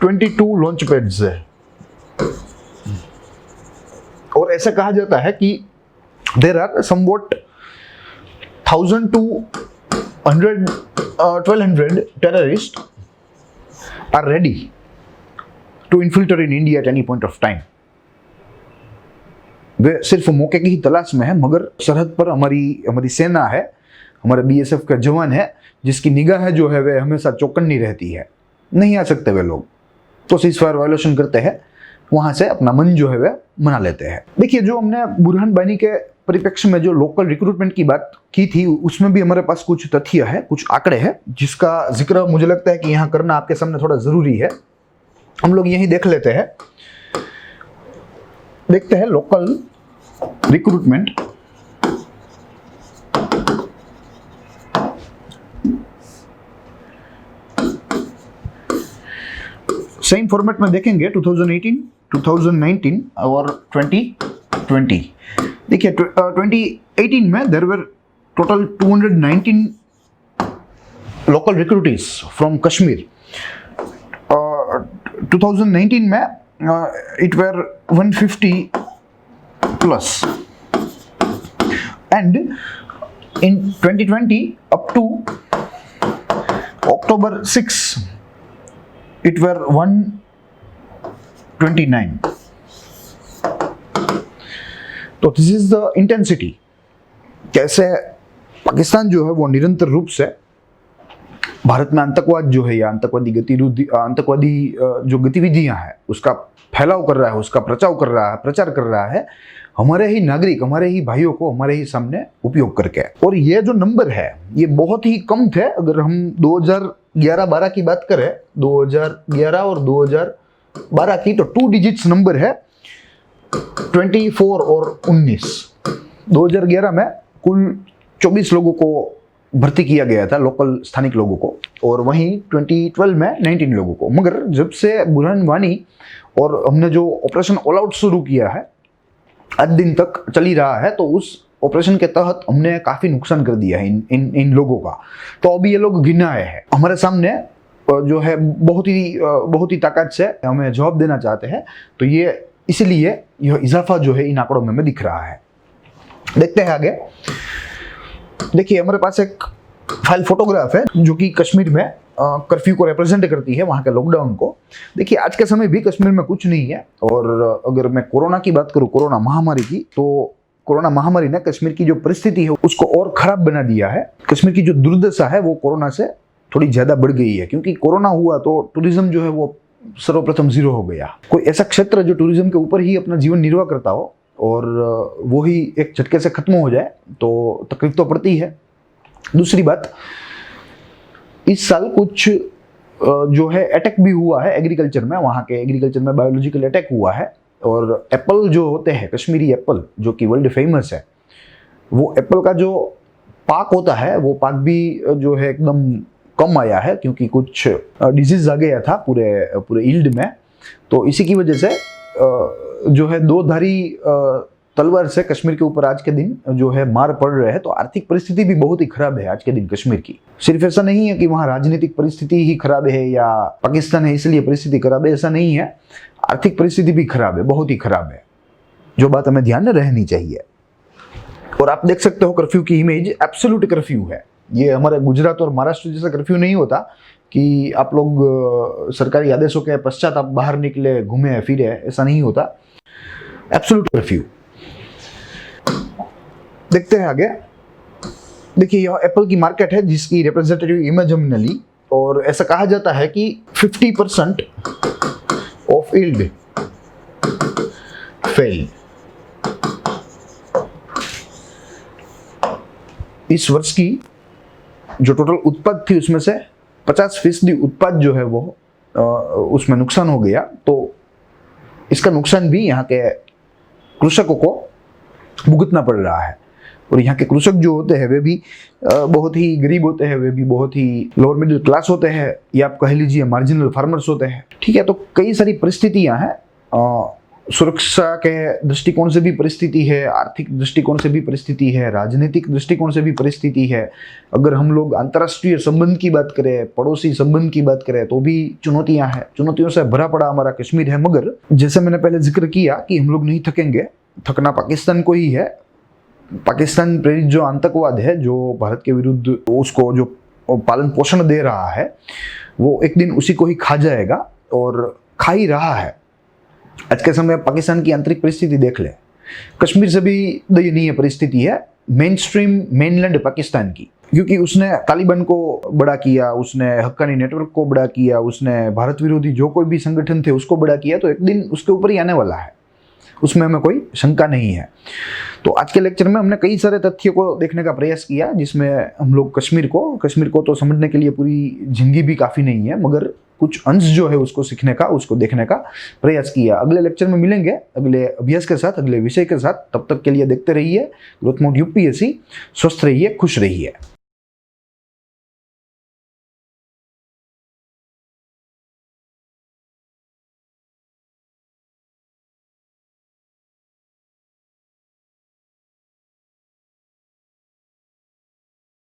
22 लॉन्च पैड्स है, और ऐसा कहा जाता है कि there are somewhat 1000 to 1200 terrorists are ready to infiltrate in India at any point of time. वे सिर्फ मौके की ही तलाश में है, मगर सरहद पर हमारी सेना है, हमारे बीएसएफ का जवान है, जिसकी निगाह जो है वे हमेशा चौकन्नी रहती है। नहीं आ सकते वे लोग, तो सीज़फायर वायलेशन करते हैं, वहां से अपना मन जो है वे मना लेते हैं। देखिए जो हमने बुरहान वानी के परिप्रेक्ष्य में जो लोकल रिक्रूटमेंट की बात की थी, उसमें भी हमारे पास कुछ तथ्य है, कुछ आंकड़े हैं, जिसका जिक्र मुझे लगता है कि यहाँ करना आपके सामने थोड़ा जरूरी है। हम लोग यही देख लेते हैं, देखते हैं लोकल रिक्रूटमेंट। सेम फॉर्मेट में देखेंगे 2018, 2019 और 2020। देखिए 2018 में there were total 219 local recruitees from Kashmir. 2019 में it were 150 plus, and in 2020 up to October 6 it were 129. तो दिस इज द इंटेंसिटी, कैसे पाकिस्तान जो है वो निरंतर रूप से भारत में आतंकवाद जो है या आतंकवादी जो गतिविधियां हैं उसका फैलाव कर रहा है, उसका प्रचार कर रहा है हमारे ही नागरिक, हमारे ही भाइयों को हमारे ही सामने उपयोग करके। और ये जो नंबर है ये बहुत ही कम थे। अगर हम 2011-12 की बात करें, 2011 और 2012 की, तो 2 डिजिट्स नंबर है 24 और 19। 2011 में कुल 24 लोगों को भर्ती किया गया था, लोकल स्थानिक लोगों को, और वहीं 2012 में 19 लोगों को। मगर जब से बुरहान वानी और हमने जो ऑपरेशन ऑल आउट शुरू किया है, आज दिन तक चल ही रहा है, तो उस ऑपरेशन के तहत हमने काफी नुकसान कर दिया है इन लोगों का। तो अभी ये लोग गिनाए हैं हमारे सामने, जो है बहुत ही ताकत से हमें जवाब देना चाहते हैं। तो ये इसलिए यह इजाफा जो है इन आंकड़ों में दिख रहा है। देखते हैं आगे। देखिए हमारे पास एक फाइल फोटोग्राफ है जो कि कश्मीर में कर्फ्यू को रिप्रेजेंट करती है, वहाँ के लॉकडाउन को। देखिए आज के समय भी कश्मीर में कुछ नहीं है। और अगर मैं कोरोना की बात करूँ, कोरोना महामारी की, तो कोरोना महामारी ने कश्मीर की जो परिस्थिति है उसको और खराब बना दिया है। कश्मीर की जो दुर्दशा है वो कोरोना से थोड़ी ज्यादा बढ़ गई है, क्योंकि कोरोना हुआ तो टूरिज्म जो है वो सर्वप्रथम जीरो हो गया। कोई ऐसा क्षेत्र जो टूरिज्म के ऊपर ही अपना जीवन निर्वाह करता हो और वो ही एक झटके से खत्म हो जाए तो तकलीफ तो पड़ती है। दूसरी बात, इस साल कुछ जो है अटैक भी हुआ है एग्रीकल्चर में, वहाँ के एग्रीकल्चर में बायोलॉजिकल अटैक हुआ है। और एप्पल जो होते हैं, कश्मीरी एप्पल जो कि वर्ल्ड फेमस है, वो एप्पल का जो पाक होता है वो पाक भी जो है एकदम कम आया है, क्योंकि कुछ डिजीज आ गया था पूरे ईल्ड में। तो इसी की वजह से जो है दो धारी तलवार से कश्मीर के ऊपर आज के दिन जो है मार पड़ रहे हैं। तो आर्थिक परिस्थिति भी बहुत ही खराब है आज के दिन कश्मीर की। सिर्फ ऐसा नहीं है कि वहाँ राजनीतिक परिस्थिति ही खराब है या पाकिस्तान है इसलिए परिस्थिति खराब है, ऐसा नहीं है। आर्थिक परिस्थिति भी खराब है, बहुत ही खराब है, जो बात हमें ध्यान में रहनी चाहिए। और आप देख सकते हो कर्फ्यू की इमेज एब्सोल्यूट कर्फ्यू है। ये हमारे गुजरात और महाराष्ट्र जैसा कर्फ्यू नहीं होता कि आप लोग सरकारी आदेशों के पश्चात आप बाहर निकले, घूमे फिरे, ऐसा नहीं होता। Absolute curfew. देखते हैं आगे। देखिए यह एप्पल की मार्केट है जिसकी रिप्रेजेंटेटिव इमेज हमने ली, और ऐसा कहा जाता है कि 50% ऑफ यील्ड फेल। इस वर्ष की जो टोटल उत्पाद थी उसमें से 50% उत्पाद जो है वो उसमें नुकसान हो गया, तो इसका नुकसान भी यहाँ के कृषकों को भुगतना पड़ रहा है। और यहाँ के कृषक जो होते हैं वे भी बहुत ही गरीब होते हैं, वे भी बहुत ही लोअर मिडिल क्लास होते हैं, या आप कह लीजिए मार्जिनल फार्मर्स होते हैं। ठीक है, तो कई सारी परिस्थितियाँ हैं, सुरक्षा के दृष्टिकोण से भी परिस्थिति है, आर्थिक दृष्टिकोण से भी परिस्थिति है, राजनीतिक दृष्टिकोण से भी परिस्थिति है। अगर हम लोग अंतर्राष्ट्रीय संबंध की बात करें, पड़ोसी संबंध की बात करें, तो भी चुनौतियां हैं। चुनौतियों से भरा पड़ा हमारा कश्मीर है, मगर जैसे मैंने पहले जिक्र किया कि हम लोग नहीं थकेंगे, थकना पाकिस्तान को ही है। पाकिस्तान प्रेरित जो आतंकवाद है, जो भारत के विरुद्ध उसको जो पालन पोषण दे रहा है, वो एक दिन उसी को ही खा जाएगा और खा ही रहा है। आज के समय पाकिस्तान की आंतरिक परिस्थिति देख ले, कश्मीर से भी दयनीय परिस्थिति है मेन स्ट्रीम मेनलैंड पाकिस्तान की, क्योंकि उसने तालिबान को बड़ा किया, उसने हक्कानी नेटवर्क को बड़ा किया, उसने भारत विरोधी जो कोई भी संगठन थे उसको बड़ा किया, तो एक दिन उसके ऊपर ही आने वाला है, उसमें हमें कोई शंका नहीं है। तो आज के लेक्चर में हमने कई सारे तथ्यों को देखने का प्रयास किया, जिसमें हम लोग कश्मीर को तो समझने के लिए पूरी जिंदगी भी काफ़ी नहीं है, मगर कुछ अंश जो है उसको सीखने का, उसको देखने का प्रयास किया। अगले लेक्चर में मिलेंगे अगले अभ्यास के साथ, अगले विषय के साथ। तब तक के लिए देखते रहिए ग्रोथ मोड यूपीएससी। स्वस्थ रहिए, खुश रहिए।